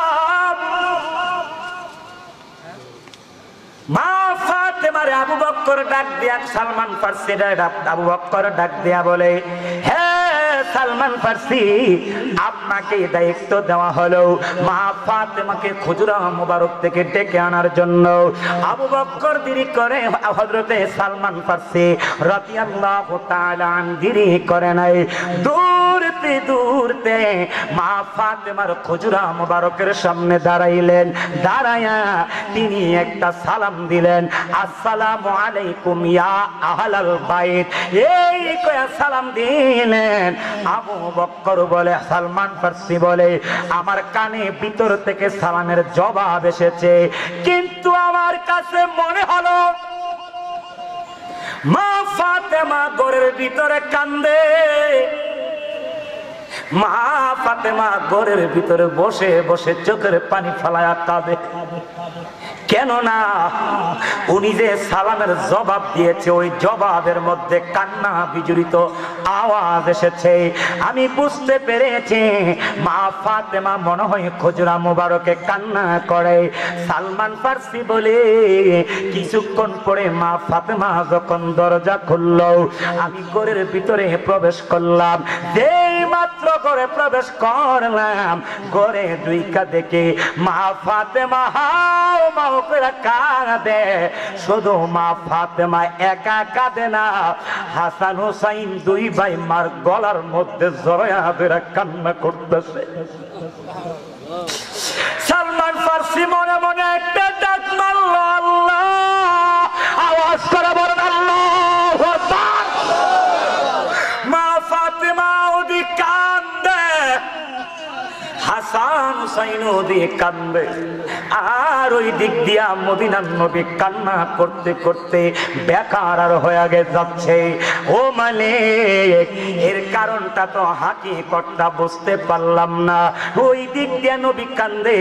মা ফাতেমারে আবু বকর ডাক দিয়া, সালমান ফারসি আবু বকর ডাক দিয়া বলে, হে সালমান ফারসি, আপনাকে দায়িত্ব দেওয়া হলো মা ফাতেমাকে খুজরা মুবারক থেকে ডেকে আনার জন্য। আবু বকর দেরি করে, হযরতে সালমান ফারসি রাদিয়াল্লাহু তাআলা দেরি করে নাই। দূরতে মা ফাতেমার খুজরা মুবারকের সামনে দাঁড়াইলেন। দাঁড়ায়া তিনি একটা সালাম দিলেন, আসসালামু আলাইকুম ইয়া আহলাল বাইত। এই কয়া সালাম দিলেন। আবু বকর বলে, সালমান ফারসি বলে, আমার কানে ভিতর থেকে সালামের জবাব এসেছে, কিন্তু আমার কাছে মনে হলো মা ফাতেমা ঘরের ভিতরে কান্দে। মা ফাতেমা ঘরের ভিতরে বসে বসে চোখের পানি ফেলায়া কাঁদে। কেননা উনি যে সালামের জবাব দিয়েছে, ওই জবাবের মধ্যে কান্না বিজড়িত আওয়াজ এসেছে। আমি বুঝতে পেরেছি মা ফাতেমা মনে হয় খুজরা মুবারকে কান্না করে। সালমান ফারসি বলে, কিছুক্ষণ পরে মা ফাতেমা যখন দরজা খুলল, আমি ঘরের ভিতরে প্রবেশ করলাম। যেই মাত্র ঘরে প্রবেশ করলাম, ঘরে দুইকা দেখে মা ফাতেমা হাও মাও করে কাঁদে। শুধু মা ফাতেমা একা কাঁদে না, হাসান হুসাইন দুই ভাই মার গলার মধ্যে জড়ায়া ধরে কান্না করতেছে। সালমান ফারসি মনে মনে একটা ডাক মারল, আল্লাহ! আওয়াজ করে বলেন আল্লাহু আকবার। মা ফাতেমা ওদি কান্দে, হাসান হুসাইন দিয়ে কান্দে, আর ওই দিক দিয়া মদিনার নবী কান্না করতে করতে বেকার আর হয়ে যাচ্ছে। ও মালিক, এর কারণটা তো হাকিকতটা বুঝতে পারলাম না। ওই দিক দিয়া নবী কান্দে,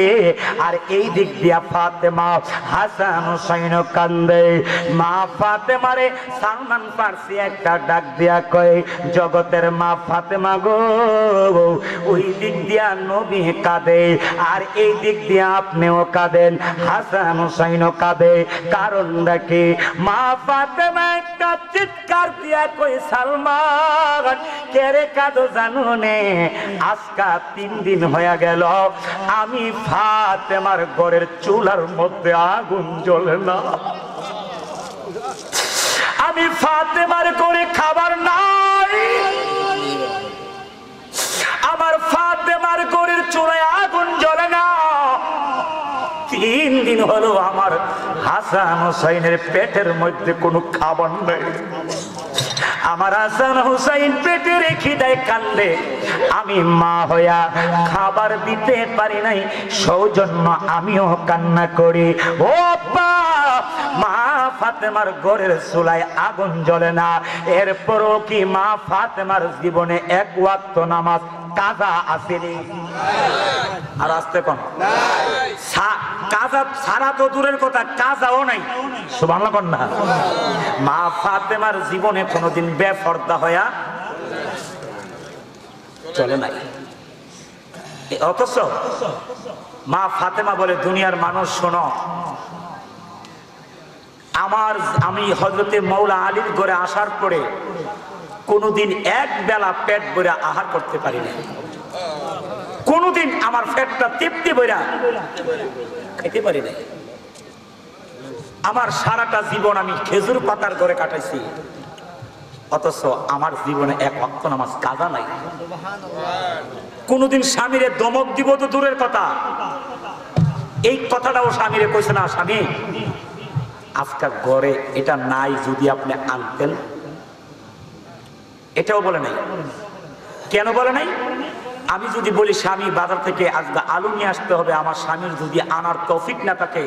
আর এই দিক দিয়া ফাতেমা হাসান হুসাইন কান্দে। মা ফাতেমারে সালমান ফারসি একটা ডাক দিয়া কয়, জগতের মা ফাতেমা গো, ওই দিক দিয়া নবী কাঁদে, আর এই দিক দিয়া আপনিও কাঁদেন, হাসান হুসাইনও কাঁদে। কারণটা কি? মা ফাতেমা একটা চিৎকার দিয়া কই, সালমান কেরে কাঁদো জানো নে? আজকা 3 দিন হয়ে গেল আমি ফাতেমার ঘরের চুলার মধ্যে আগুন জ্বলে না, আমি ফাতেমার ঘরে খাবার নাই, আমার ফাতেমার ঘরের চুলায় আগুন জ্বলে না। 3 দিন হলো আমার হাসান হুসাইনের পেটের মধ্যে কোনো খাবার নেই, আমার হাসান হুসাইন পেটে রেখে দেয় কান্দে, আমি মা হইয়া খাবার দিতে পারি নাই, সৌজন্য আমিও কান্না করি। ও মা ফাতেমার ঘরের চুলায় আগুন জ্বলে না, এরপরও কি মা ফাতেমার জীবনে 1 ওয়াক্ত নামাজ কাজা আসেনি? আর আসতে কম কাজা ছাড়া তো দূরের কথা, কাজাও নাই। সুবহানাল্লাহ কন না। মা ফাতেমার জীবনে কোনোদিন বেপরদা হইয়া চলে নাই। অথচ মা ফাতেমা বলে, দুনিয়ার মানুষ শোনো, আমি হযরতে মাওলা আলীর ঘরে আসার পরে কোনোদিন 1 বেলা পেট ভরে আহার করতে পারি না, কোনোদিন আমার পেটটা তৃপ্তি ভরে খেতে পারি না। আমার সারাটা জীবন আমি খেজুর পাতার ঘরে কাটাইছি, অথচ আমার জীবনে 1 ওয়াক্ত নামাজ কাজা নাই। কোনোদিন স্বামীরে দমক দিব তো দূরের কথা, এই কথাটাও স্বামীরে কইছে না, স্বামী আজকাল ঘরে এটা নাই, যদি আপনি আনতেন। এটাও বলে নাই। কেন বলে নাই? আমি যদি বলি স্বামী বাজার থেকে আজকে আলু নিয়ে আসতে হবে, আমার স্বামীর যদি আনার তৌফিক না থাকে,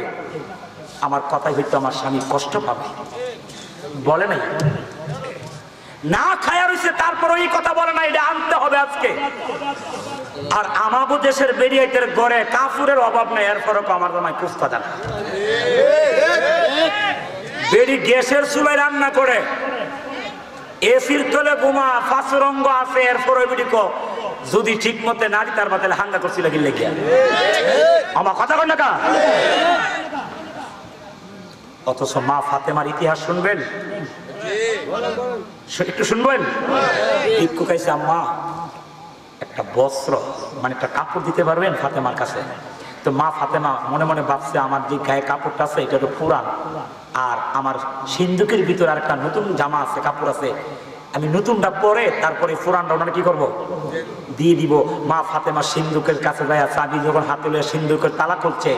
আমার কথাই হয়তো আমার স্বামী কষ্ট পাবে। বলে নাই, না খায়া রয়েছে তারপর ওই কথা বলে না, এটা আনতে হবে আজকে। আর আমাদের দেশের বেরিয়াইতের ঘরে কাফুরের অভাব নেই, এরপরও আমার জামাই কুস্তা জানা বেরি গ্যাসের চুলায় রান্না করে, এসির তলে বোমা 5 রঙ্গ আছে, এরপর ওই বেটি যদি ঠিক মতে না দিতে পারবা তাহলে হাঙ্গা করছিল কি লেগে আমার কথা কন না কা। অথচ মা ফাতেমার ইতিহাস শুনবেন, একটু শুনবেন। ভিক্ষু খাইছে, আম্মা একটা বস্ত্র মানে একটা কাপড় দিতে পারবেন ফাতেমার কাছে? তো মা ফাতেমা মনে মনে ভাবছে, আমার যে গায়ে কাপড়টা আছে এটা তো পুরান, আর আমার সিন্ধুকের ভিতরে আর একটা নতুন জামা আছে, কাপড় আছে, আমি নতুনটা পরে তারপরে পুরানটা ওনারা কি করবো দিয়ে দিব। মা ফাতেমা সিন্ধুকের কাছে যায়, চাবি যখন হাতে লয়ে সিন্ধুকের তালা করছে,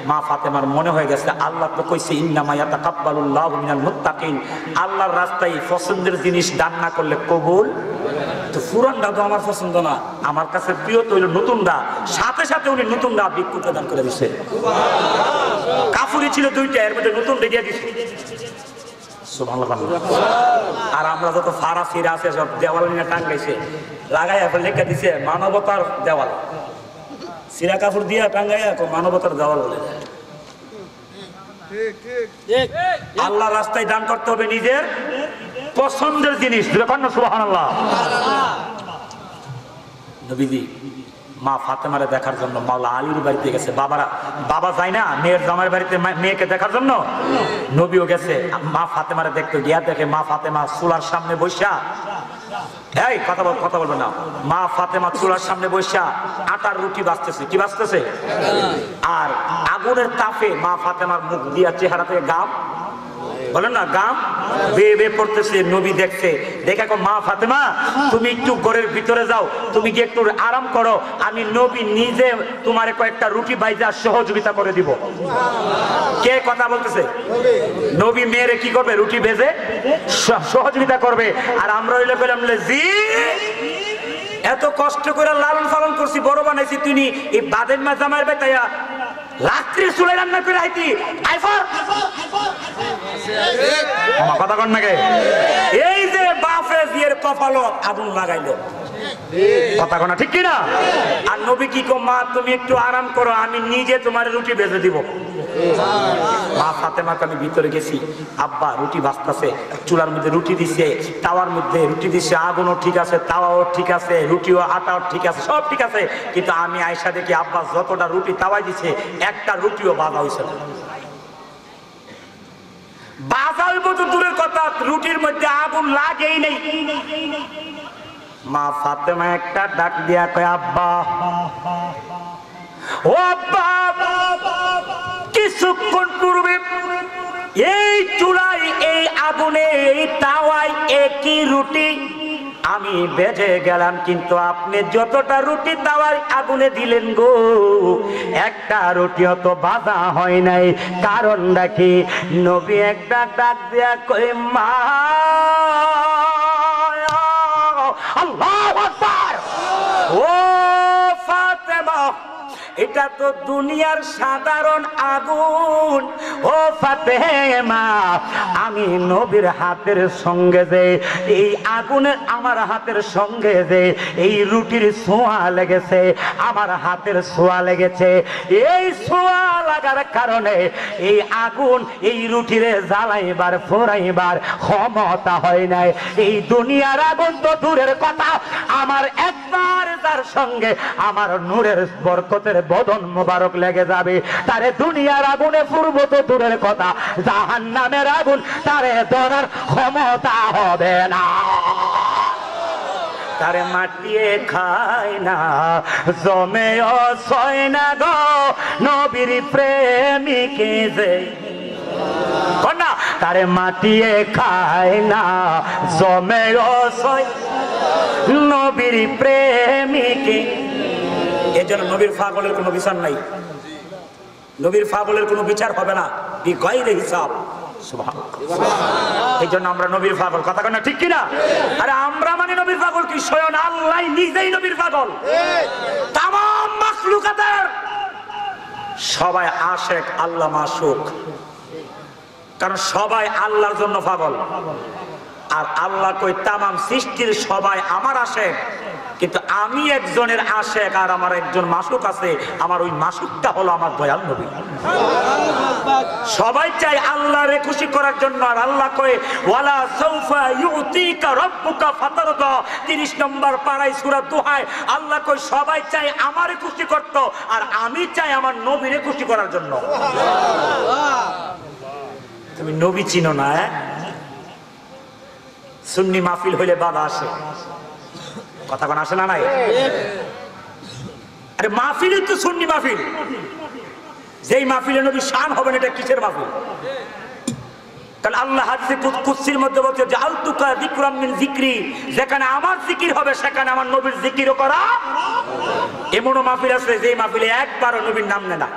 মা ফাতেমার মনে হয়ে গেছে আল্লাহ তো কইছে ইন্নামা ইয়াতাকাব্বালুল্লাহু মিনাল মুত্তাকিন, আল্লাহর রাস্তায় পছন্দের জিনিস দান না করলে কবুল। তো পুরানটা তো আমার পছন্দ না, আমার কাছে প্রিয় তো হইল নতুনটা। সাথে সাথে উনি নতুনটা ভিক্ষুকে দান করে দিচ্ছে। কাফুরি ছিল 2টা, এর মধ্যে নতুন দিয়ে দিচ্ছে। আর আমরা যত ফারাসিরা আছে সব দেওয়াল নিয়ে টাঙ্গাইছে, লাগাইয়া লেখা দিছে মানবতার দেওয়াল, সিরা কাপড় দিয়া টাঙ্গাইয়া মানবতার দেওয়াল বলে। আল্লাহ রাস্তায় দান করতে হবে নিজের পছন্দের জিনিস। সুবহানাল্লাহ। নবীজি মা ফাতেমারে দেখার জন্য মাওলা আলীর বাড়িতে গেছে। বাবা যায় না মেয়ের জামাইয়ের বাড়িতে মেয়েকে দেখার জন্য, নবীও গেছে মা ফাতেমারে দেখতে। গিয়া দেখে মা ফাতেমা চুলার সামনে বসা, এই কথা বলবে না, মা ফাতেমা চুলার সামনে বসা আটার রুটি বাজতেছে। কি বাজতেছে? আর আগুনের তাপে মা ফাতেমার মুখ দিয়া চেহারা থেকে গাম, বলেন না, গাম বেয়ে বেয়ে পড়তেছে। নবী দেখছে, দেখে মা ফাতেমা তুমি একটু ঘরের ভিতরে যাও, তুমি কি একটু আরাম করো, আমি নবী নিজে তোমার কয়েকটা রুটি বাইজা সহযোগিতা করে দিব। কে কথা বলতেছে? নবী মেয়েরে কি করবে? রুটি ভেজে সহযোগিতা করবে। আর আমরা হইলে বললাম জি এত কষ্ট করে লালন পালন করছি, বড় বানাইছি, তুই এই বাদের মা জামাই বেতাইয়া রাত্রে চুলাই রান্না করে আইতি আমার কথা কন নাকি? এই যে বাপে বিয়ের কপালত আগুন লাগাইলো, কথা কনা ঠিক কিনা? আর নবী কি কো, মা তুমি একটু আরাম করো, আমি নিজে তোমার রুটি ভেজে দিব। মা ফাতেমাকে আমি ভিতরে গেছি, আব্বা রুটি ভাজতেছে, চুলার মধ্যে রুটি দিছে, তাওয়ার মধ্যে রুটি দিছে, আগুনও ঠিক আছে, তাওয়াও ঠিক আছে, রুটিও আটাও ঠিক আছে, সব ঠিক আছে, কিন্তু আমি আয়সা দেখি আব্বা যতটা রুটি তাওয়াই দিছে একটা রুটিও বাজা হয়েছে না। বাজা হইব তো দূরের কথা, রুটির মধ্যে আগুন লাগেই নেই। মা ফাতেমা একটা ডাক দিয়া কয়, আব্বা ও আব্বা, কিছুক্ষণ পূর্বে এই চুলায় এই আগুনে এই তাওয়ায় একই রুটি আমি বেজে গেলাম, কিন্তু আপনি যতটা রুটি তাওয়ার আগুনে দিলেন গো, একটা রুটিও তো ভাজা হয় নাই। কারণটা কি? নবী একটা ডাক দিয়া কই, মা আল্লাহু আকবার, ও ফাতেমা, এটা তো দুনিয়ার সাধারণ আগুন। ও ফাতেমা, আমি নবীর হাতের সঙ্গে যে এই আগুনের, আমার হাতের সঙ্গে যে এই রুটির ছোঁয়া লেগেছে, আমার হাতের ছোঁয়া লেগেছে, এই ছোঁয়া লাগার কারণে এই আগুন এই রুটিরে জ্বালাইবার ফোরাইবার ক্ষমতা হয় নাই। এই দুনিয়ার আগুন তো দূরের কথা, আমার একবার যার সঙ্গে আমার নূরের বরকতের বদন মোবারক লেগে যাবে, তারে দুনিয়ার আগুনে পূর্ব তো দূরের কথা, জাহান্নামের আগুন তারে ধরার ক্ষমতা হবে না। তারে মাটিয়ে খায় না, জমেও সয় না গো নবীর প্রেমিকে যে কন্যা, তারে মাটিয়ে খায় না, জমেও সয় নবীর প্রেমিকে। এই জন্য নবীর পাগলের কোনো বিচার নাই, নবীর পাগলের কোনো বিচার হবে না, বিগয়রে হিসাব। এই জন্য আমরা নবীর পাগল, কথা কেন ঠিক কিনা? আরে আমরা মানে নবীর পাগল কি? স্বয়ং আল্লাহ নিজেই নবীর পাগল। তামাম মাখলুকাতের সবাই আশেক, আল্লাহ মাসুক, কারণ সবাই আল্লাহর জন্য পাগল। আর আল্লাহ কই, তামাম সৃষ্টির সবাই আমার আশেক, কিন্তু আমি একজনের আশেক আর আমার একজন মাসুক আছে, আমার ওই মাসুকটা হলো আমার দয়াল নবী। সবাই চাই আল্লাহরে খুশি করার জন্য, আর আল্লাহ কয় ওয়ালা সাউফা ইউতিকা রাব্বুকা ফাতারদা, 30 নম্বর পারায় সূরা দোহায় আল্লাহ কয় সবাই চাই আমারে খুশি করতে, আর আমি চাই আমার নবীরে খুশি করার জন্য। তুমি নবী চিনো না? সুন্নি মাহফিল হইলে বাধা আসে, কথা কোন আসে না? নাই? আরে মাহফিল তো সুন্নি মাহফিল, যেই মাহফিলে নবী শান হবে না, এটা কিসের মাহফিল? কারণ আল্লাহ হাদিসে কুদসির মধ্যে বলছে যে আলতুকা যিকরাম মিন যিকরি, যেখানে আমার জিকির হবে সেখানে আমার নবীর জিকিরও করা। এমনও মাহফিল আছে যেই মাহফিলে একবারও নবীর নাম নেয় না।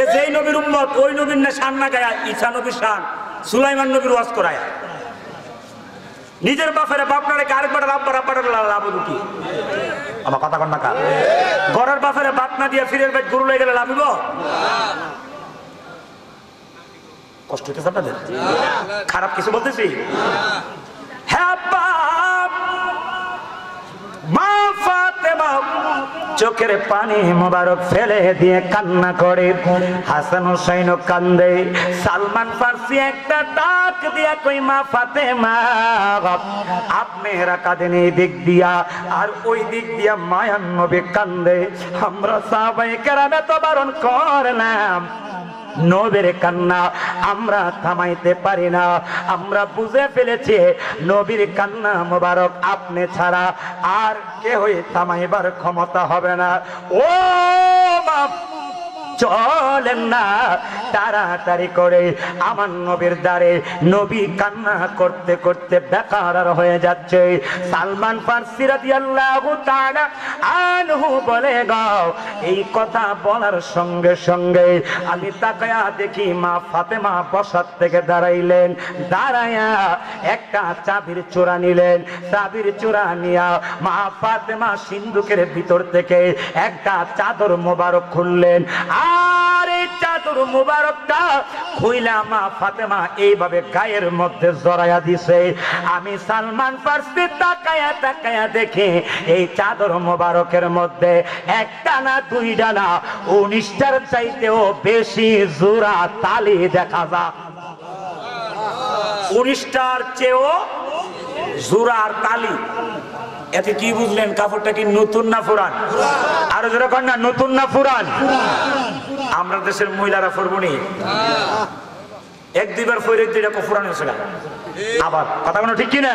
এ যেই নবীর উম্মত ওই নবীর না শান না গায়, ঈসা নবীর শান, সুলাইমান নবীর ওয়াজ করায়। নিজের বাপের বাপনা রেখে আরেকবার আব্বার আব্বার লাভ কি? আমার কথা কন না কা? ঘরের বাপের বাপ না দিয়ে ফিরের বাইক গরু লেগে গেলে লাভিব? কষ্ট হইতেছে আপনাদের? খারাপ কিছু বলতেছি? হ্যাঁ বাপ, মা ফাতেমা চোখের পানি মোবারক ফেলে দিয়ে কান্না করে, হাসান হুসাইন কান্দে, সালমান ফারসি একটা ডাক দিয়া কই, মা ফাতেমা আপনারা কাঁদেন এই দিক দিয়া, আর ওই দিক দিয়া মায়ান নবী কান্দে। আমরা সাহাবায়ে কেরাম এত বারণ করলাম, নবীর কান্না আমরা থামাইতে পারি না। আমরা বুঝে ফেলেছি নবীর কান্না মোবারক আপনি ছাড়া আর কেউই থামাইবার ক্ষমতা হবে না। ও মা, চলেন না তাড়াতাড়ি করে আমার নবীর দ্বারে। নবী কান্না করতে করতে বেকার হয়ে যাচ্ছে। সালমান ফারসি রাদিয়াল্লাহু তাআলা আনহু বলে গাও, এই কথা বলার সঙ্গে সঙ্গে আমি তাকায়া দেখি মা ফাতেমা বসার থেকে দাঁড়াইলেন, দাঁড়ায়া একটা চাবির চূড়া নিলেন। চাবির চূড়া নিয়া মা ফাতেমা সিন্ধুকের ভিতর থেকে একটা চাদর মোবারক খুললেন। আর এই চাদর মোবারকটা খুইলা মা ফাতেমা এইভাবে গায়ের মধ্যে জড়াইয়া দিছে। আমি সালমান ফারসি তাকায়া তাকায়া দেখি এই চাদর মোবারকের মধ্যে একটা না দুইটা না 19টার চাইতেও বেশি জোড়া তালি দেখা যায়। 19টার চেয়েও জোড়ার তালি। এতে কি বুঝলেন? কাপড়টা কি নতুন না পুরান? আরো যেরকম না, নতুন না পুরান? আমরা দেশের মহিলারা পরবনি এক দুইবার ফইরে দুইটা পুরান হয়েছিল। আবার কথা কোনো ঠিক কিনা?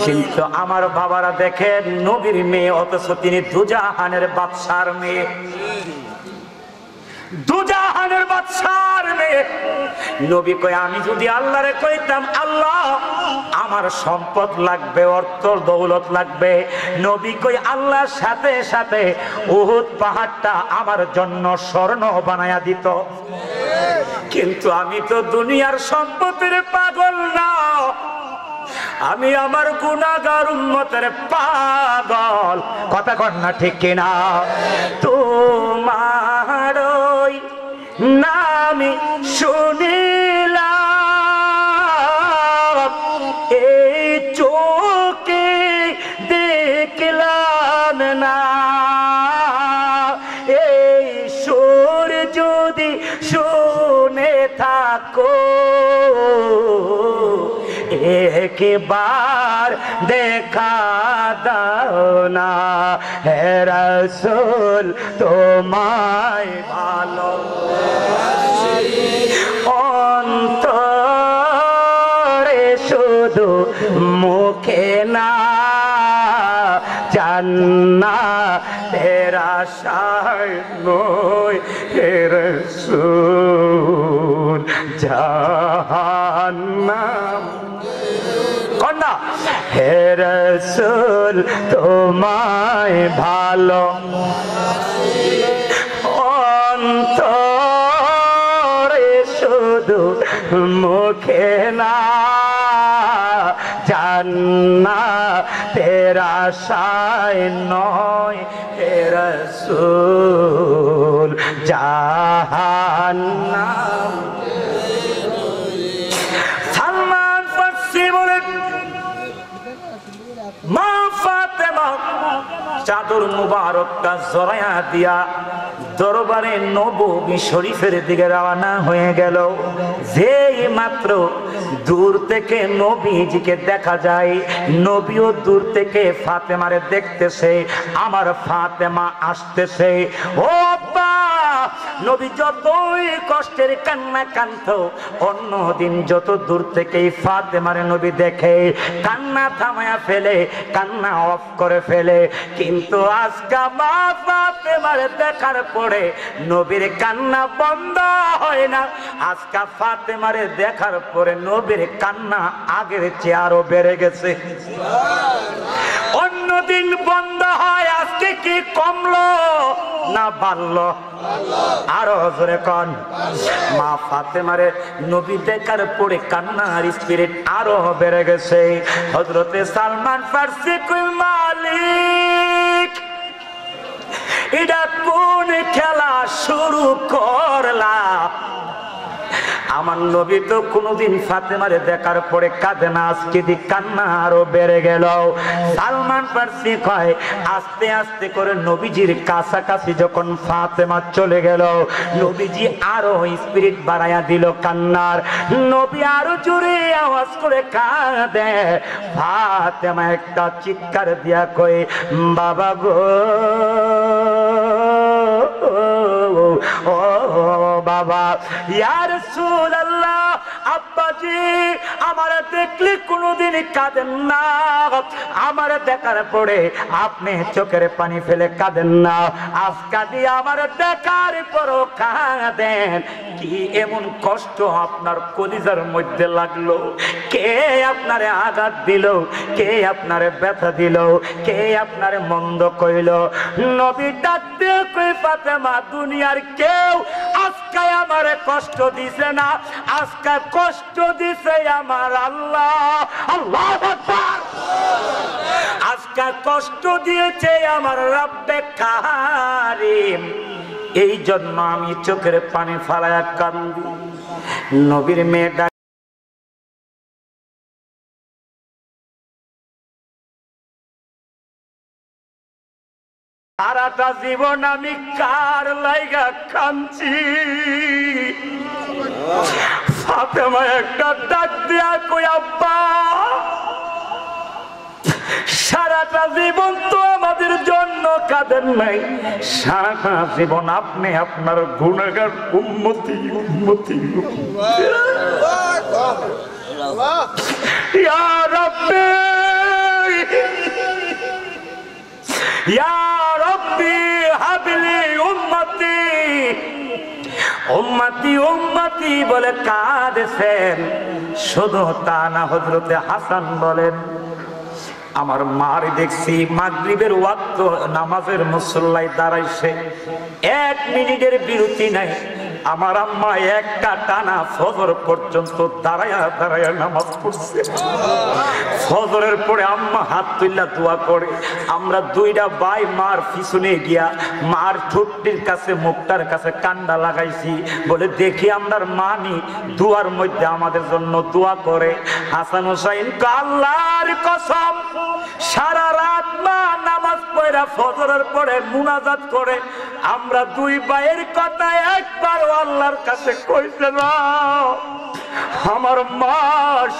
কিন্তু আমার বাবারা দেখেন নবীর মেয়ে, অথচ তিনি দুজাহানের বাদশার মেয়ে, দুজাহানের বাদশার মেয়ে। নবী কয় আমি যদি আল্লাহরে কইতাম আল্লাহ আমার সম্পদ লাগবে, অর্থ দৌলত লাগবে, নবী কই আল্লাহর সাথে সাথে উহুদ পাহাড়টা আমার জন্য স্বর্ণ বানায়া দিত। কিন্তু আমি তো দুনিয়ার সম্পদের পাগল না, আমি আমার গুনাহগার উম্মতের পাগল। কথা কর না ঠিক কিনা? তোমার নামে শুনিলাম, এই চোখে দেখলাম না, এই সুর যদি শুনে থাকো একবার দেখা দাও না, হে রাসূল তোমায় ভালোবাসি, অন্তরে শুধু মুখে না, জান্নাতের আশায় নয় হে রাসূল, জাহান্নাম কন্যা, হে রাসূল তোমায় ভালো অন্তরে শুধু মুখে না, জান্নাতের আশায় নয় হে রাসূল, জাহান্নাম। সালমান ফারসি বলেন মা ফাতেমা চাদর মুবারকটা জড়ায়া দিয়া দরবারে নববী শরীফের দিকে রওনা হয়ে গেল। যেই মাত্র দূর থেকে নবীজিকে দেখা যায়, নবীও দূর থেকে ফাতেমারে দেখতেছে, আমার ফাতেমা আসতেছে। ও আব্বা! নবী যতই কষ্টের কান্না কাঁদত, অন্যদিন যত দূর থেকে ফাতেমারে নবী দেখে কান্না থামায়া ফেলে, কান্না অফ করে ফেলে। কিন্তু আজকে মা ফাতেমারে দেখার পরে নবীর কান্না বন্ধ হয় না। আজকে ফাতেমারে দেখার পরে নবীর কান্না আগের চেয়ে আরো বেড়ে গেছে। অন্যদিন বন্ধ হয়, আজকে কি কমলো না বাড়লো? আরো জোরে কন। মা ফাতেমারে নবী দেখার পরে কান্নার স্পিরিট আরো বেড়ে গেছে। হযরতে সালমান ফারসি কই মালিক এটা কোন খেলা শুরু করলা? আমার নবী তো কোনদিন ফাতেমারে দেখার পরে কাঁদে না, আজকে দি কান্না আরো বেড়ে গেল। সালমান ফারসি কয় আস্তে আস্তে করে নবীজির কাছাকাছি যখন ফাতেমা চলে গেল, নবীজি আরো স্পিরিট বাড়ায়া দিল কান্নার। নবী আরো জোরে আওয়াজ করে কাঁদে। ফাতেমা একটা চিৎকার দিয়া কয় বাবা গো, ও বাবা, ইয়া রাসূলুল্লাহ, আব্বাজি আমার দেখলে কোনোদিন কাঁদেন না, আমার দেখার পরে আপনি চোখের পানি ফেলে কাঁদেন না, আজকা দিয়ে আমার দেখার পরও কাঁদেন। কি এমন কষ্ট আপনার কলিজার মধ্যে লাগলো? কে আপনারে আঘাত দিল? কে আপনারে ব্যথা দিল? কে আপনারে মন্দ কইল? নবী ডাকতে কই ফাতেমা দুনিয়ার কেউ আজকে আমারে কষ্ট দিছে না, আজকে কষ্ট দিছে আমার আল্লাহ। আল্লাহু আকবার। আজকে কষ্ট দিয়েছে আমার রব্বে কারীম। এই জন্য আমি চোখের পানি ফালায়া কান্দি। নবীর মেয়ে সারাটা জীবন আমি কার লাইগা কাঁদছি। ফাতেমা একটা ডাক দিয়া কই আব্বা সারাটা জীবন তো আমাদের জন্য কাঁদেন নাই, সারাটা জীবন আপনি আপনার গুনাহগার উম্মতি ইয়া রাব্বি ইয়া রাব্বি হাবলি উম্মতি উম্মতি উম্মতি বলে কাঁদছেন। শুধু তা না, হযরতে হাসান বলেন আমার মার দেখছি মাগরিবের ওয়াক্ত নামাজের মুসল্লায় দাঁড়াইছে, 1 মিনিটের বিরতি নাই। আমার আম্মা একটা টানা ফজর পর্যন্ত দাঁড়ায়া দাঁড়ায়া নামাজ পড়ছে। ফজরের পরে আম্মা হাত তুইলা দোয়া করে। আমরা দুইটা ভাই মার পিছনে গিয়া মার ঠোঁটের কাছে মুখটার কাছে কান্ডা লাগাইছি, বলে দেখি আমরার মানি দুয়ার মধ্যে আমাদের জন্য দোয়া করে। হাসান হোসাইন আল্লাহর কসম সারা রাত মা নামাজ পড়া ফজরের পরে মুনাজাত করে। আমরা দুই ভাইয়ের কথা একবার আল্লাহর কাছে কইছে না, আমার মা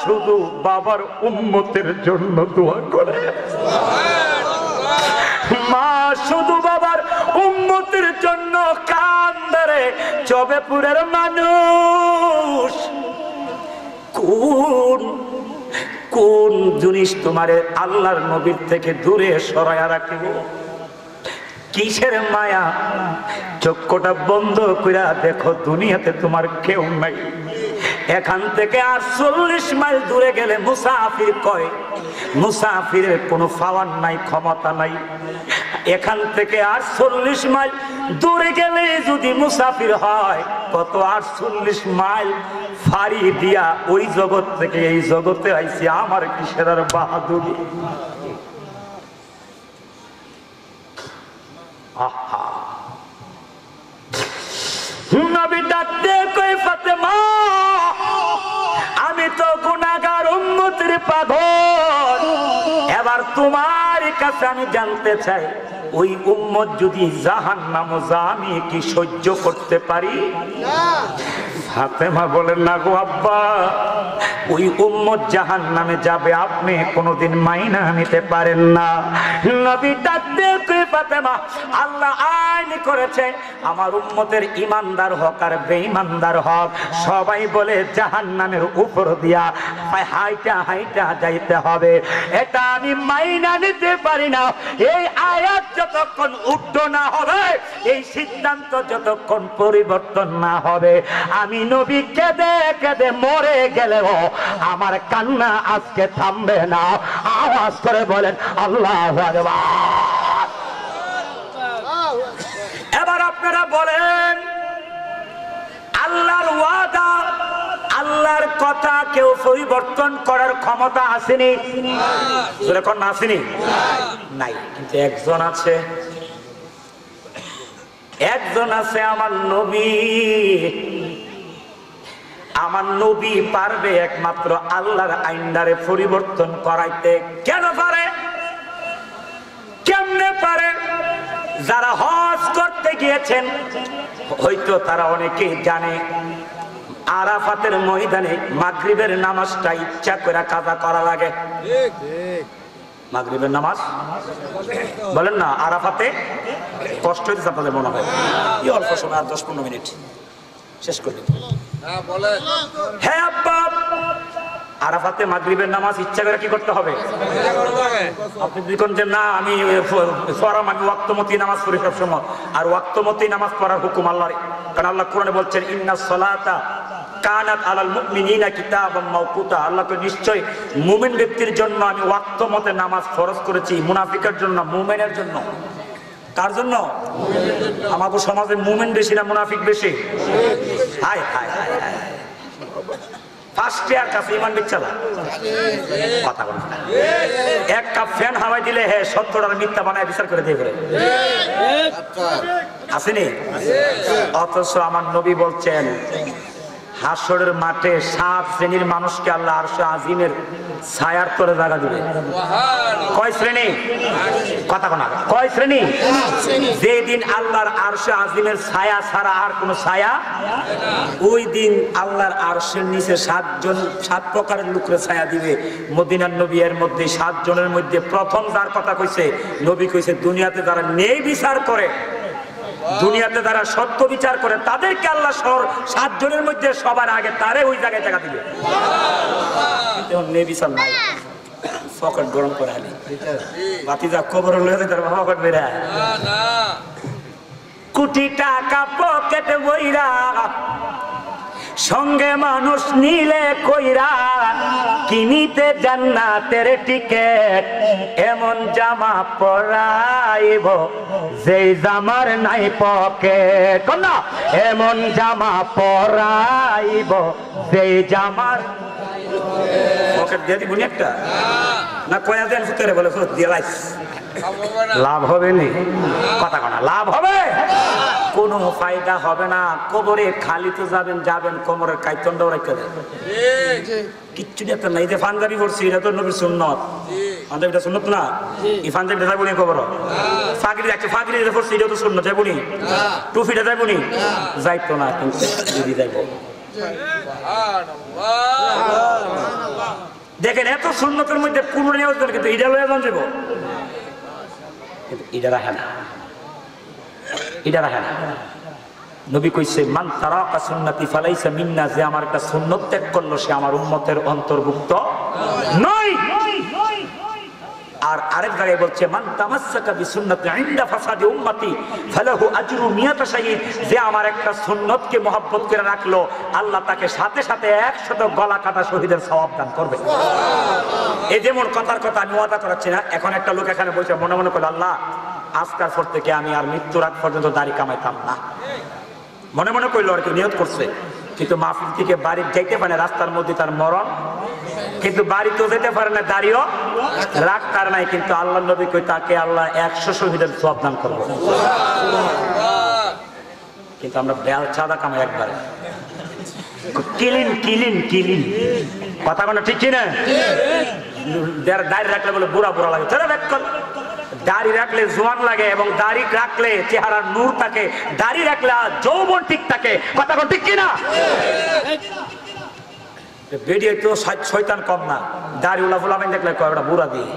শুধু বাবার উম্মতের জন্য দোয়া করে। মা শুধু বাবার উম্মতের জন্য কান্দরে। চবেপুরের মানুষ কোন জিনিস তোমারে আল্লাহর নবীর থেকে দূরে সরায়া রাখিব? কিসের মায়া? চক্ষুটা বন্ধ কইরা দেখো দুনিয়াতে তোমার কেউ নাই। এখান থেকে 48 মাইল দূরে গেলে মুসাফির কয়, মুসাফিরের কোনো পাওয়ার নাই, ক্ষমতা নাই। এখান থেকে 48 মাইল দূরে গেলে যদি মুসাফির হয়, কত 48 মাইল ফাড়ি দিয়া ওই জগৎ থেকে এই জগতে আইছি। আমার কিসের আর বাহাদুরি? নবী ডাকতে কই ফাতেমা আমি তো গুনাহগার উম্মতের পাগল। এবার তোমার কাছে আমি জানতে চাই, ওই উম্মত যদি জাহান্নামে যায় আমি কি সহ্য করতে পারি? ফাতেমা বলেন না গো আব্বা, ওই উম্মত জাহান্নামে যাবে আপনি কোনোদিন মাইনা নিতে পারেন না। নবী ডাকতে কই ফাতেমা আল্লাহ আইন করেছে আমার উম্মতের ইমানদার হক আর বেঈমানদার হক সবাই বলে জাহান্নামের উপর দিয়া হাইটা হাইটা যাইতে হবে। এটা আমি মাইনা নিতে পারি না। এই আয়াত যতক্ষণ উঠো না হবে, এই সিদ্ধান্ত যতক্ষণ পরিবর্তন না হবে, আমি নবী কেঁদে কেঁদে মরে গেলেও আমার কান্না আজকে থামবে না। আওয়াজ করে বলেন আল্লাহু আকবার। এবার আপনারা বলেন আল্লাহর ওয়াদা, আল্লাহর কথা কেউ পরিবর্তন করার ক্ষমতা আসেনি? যেরকম আসেনি নাই, কিন্তু একজন আছে, একজন আছে আমার নবী। আমার নবী পারবে একমাত্র আল্লাহর আইনদারে পরিবর্তন করাইতে। কেন পারে? কেমনে পারে? যারা হজ করতে গিয়েছেন হয়তো তারা অনেকেই জানে, আরাফাতের ময়দানে মাগরিবের নামাজটা ইচ্ছা করে কাজা করা লাগে। মাগরিবের নামাজ বলেন না, আরাফাতে কষ্ট হয়েছে আপনাদের মনে হয়? এই অল্প সময়, আর 10-15 মিনিট শেষ করে দিন। হ্যাঁ আব্বা, আরাফাতে মাগরিবের নামাজ ইচ্ছা করে কি করতে হবে? আপনি দেখুন যে না আমি ওয়াক্তমতি নামাজ পড়ি সবসময়, আর ওয়াক্তমতি নামাজ পড়ার হুকুম আল্লাহর, কারণ আল্লাহ কোরআনে বলছেন ইন্নাস সালাতা কানাত আলাল মুমিনিনা কিতাবাম মাওকুতা, আল্লাহকে নিশ্চয় মুমিন ব্যক্তির জন্য আমি ওয়াক্তমতে নামাজ ফরজ করেছি, মুনাফিকের জন্য না, মুমিনের জন্য। কার জন্য? আমাদের সমাজে মুমিন বেশি না মুনাফিক বেশি? হায় হায় হায় হায়, ফার্স্ট ইয়ার কাছে ইমান বিচ্ছালা কথা বল। এক কাপ ফ্যান হাওয়াই দিলে হ্যাঁ 70টার মিথ্যা বানায় বিচার করে দিয়ে করে আসেনি। অথচ আমার নবী বলছেন হাসরের মাঠে 7 শ্রেণীর মানুষকে আল্লাহ আরশে আজিমের ছায়ার তলে জায়গা দিবে। কয় শ্রেণী? কথা কোনা কয় শ্রেণী? যেদিন আল্লাহর আরশে আজিমের ছায়া ছাড়া আর কোন ছায়া, ওই দিন আল্লাহর আরশের নিচে 7 প্রকারের লোকের ছায়া দিবে। মদিনার নবী এর মধ্যে 7 জনের মধ্যে প্রথম যার কথা কইছে, নবী কইছে দুনিয়াতে যারা ন্যায় বিচার করে, দুনিয়াতে যারা সত্য বিচার করে, তাদেরকে আল্লাহ 7 জনের মধ্যে সবার আগে তারে ওই জায়গায় জায়গা দিবে। বিচার নাই, পকেট গরম করে আলি বাতিজা কবর লয়ে যেতে পকেট বেরা, কোটি টাকা পকেট বইরা সঙ্গে মানুষ নিলে কইরা, কিনিতে জান্নাতের টিকেট, এমন জামা পরাইব যেই জামার নাই পকেট, না এমন জামা পরাইব যেই জামার পকেট দিয়ে দিবনি একটা না, কয়া দেন ফুতেরে বলে ফুত দিয়ে লাইস, লাভ হবে নি? কথা কনা লাভ হবে? কোনো ফায়দা হবে না। কবরে খালি তো যাবেন কোমরের কাইতন্ডাও রেখে দেয়, কিচ্ছু একটা নাই। যে পাঞ্জাবি পড়ছি এটা তো নবীর সুন্নত, পাঞ্জাবিটা সুন্নত না, এই পাঞ্জাবিটা যাইব নি কবর? ফাগড়ি একটা ফাগড়ি পড়ছি এটা তো সুন্নত, যাইব নি? টুপিটা যাইব নি? যাইতো না, কিন্তু যদি যাইব। দেখেন এত সুন্নতের মধ্যে পূর্ণ নেওয়া, কিন্তু এটা লয়ে যান যাব, কিন্তু এটা রাখে না, এটা রাখে না। নবী কইছে মান তারাকা সুন্নতি ফালাইসা মিন্না, যে আমার একটা সুন্নত ত্যাগ করলো সে আমার উম্মতের অন্তর্ভুক্ত নয়। আর আরেক জায়গায় বলছে মান তামাসসাকা বিসুন্নতি ইনদা ফাসাদি উম্মতি ফালাহু আজরু মিয়াত শাহীদ, যে আমার একটা সুন্নতকে মহব্বত করে রাখলো, আল্লাহ তাকে সাথে সাথে 100 গলা কাটা শহীদের সওয়াব দান করবে। এই যেমন কথার কথা আমি ওয়াদা করাচ্ছি না, এখন একটা লোক এখানে বসে মনে মনে করে আল্লাহ আজকাল পর থেকে আমি আর মৃত্যুর আগ পর্যন্ত দাড়ি কামাইতাম না, মনে মনে করলো আর কি নিয়ত করছে, কিন্তু মাহফিল থেকে বাড়ি যাইতে পারে, রাস্তার মধ্যে তার মরণ, কিন্তু বাড়িতেও যেতে পারে না, দাঁড়িয়েও রাগ তার নাই, কিন্তু আল্লাহ নবী কই তাকে আল্লাহ 100 শহীদের সওয়াব দান করবে। কিন্তু আমরা বেল চাঁদা কামাই একবারে কিলিন কিলিন কিলিন, কথা কোনো ঠিক কিনা? দাড়ি রাখলে বলে বুড়া বুড়া লাগে, দাড়ি রাখলে জোয়ান লাগে, এবং দাড়ি রাখলে চেহারার নূর থাকে, দাড়ি রাখলে যৌবন ঠিক থাকে, কথা কোন ঠিক কিনা? বেরিয়ে তো শয়তান কম না, দাড়ি উলা ফুলা দেখলে কয়টা বুড়া দিয়ে,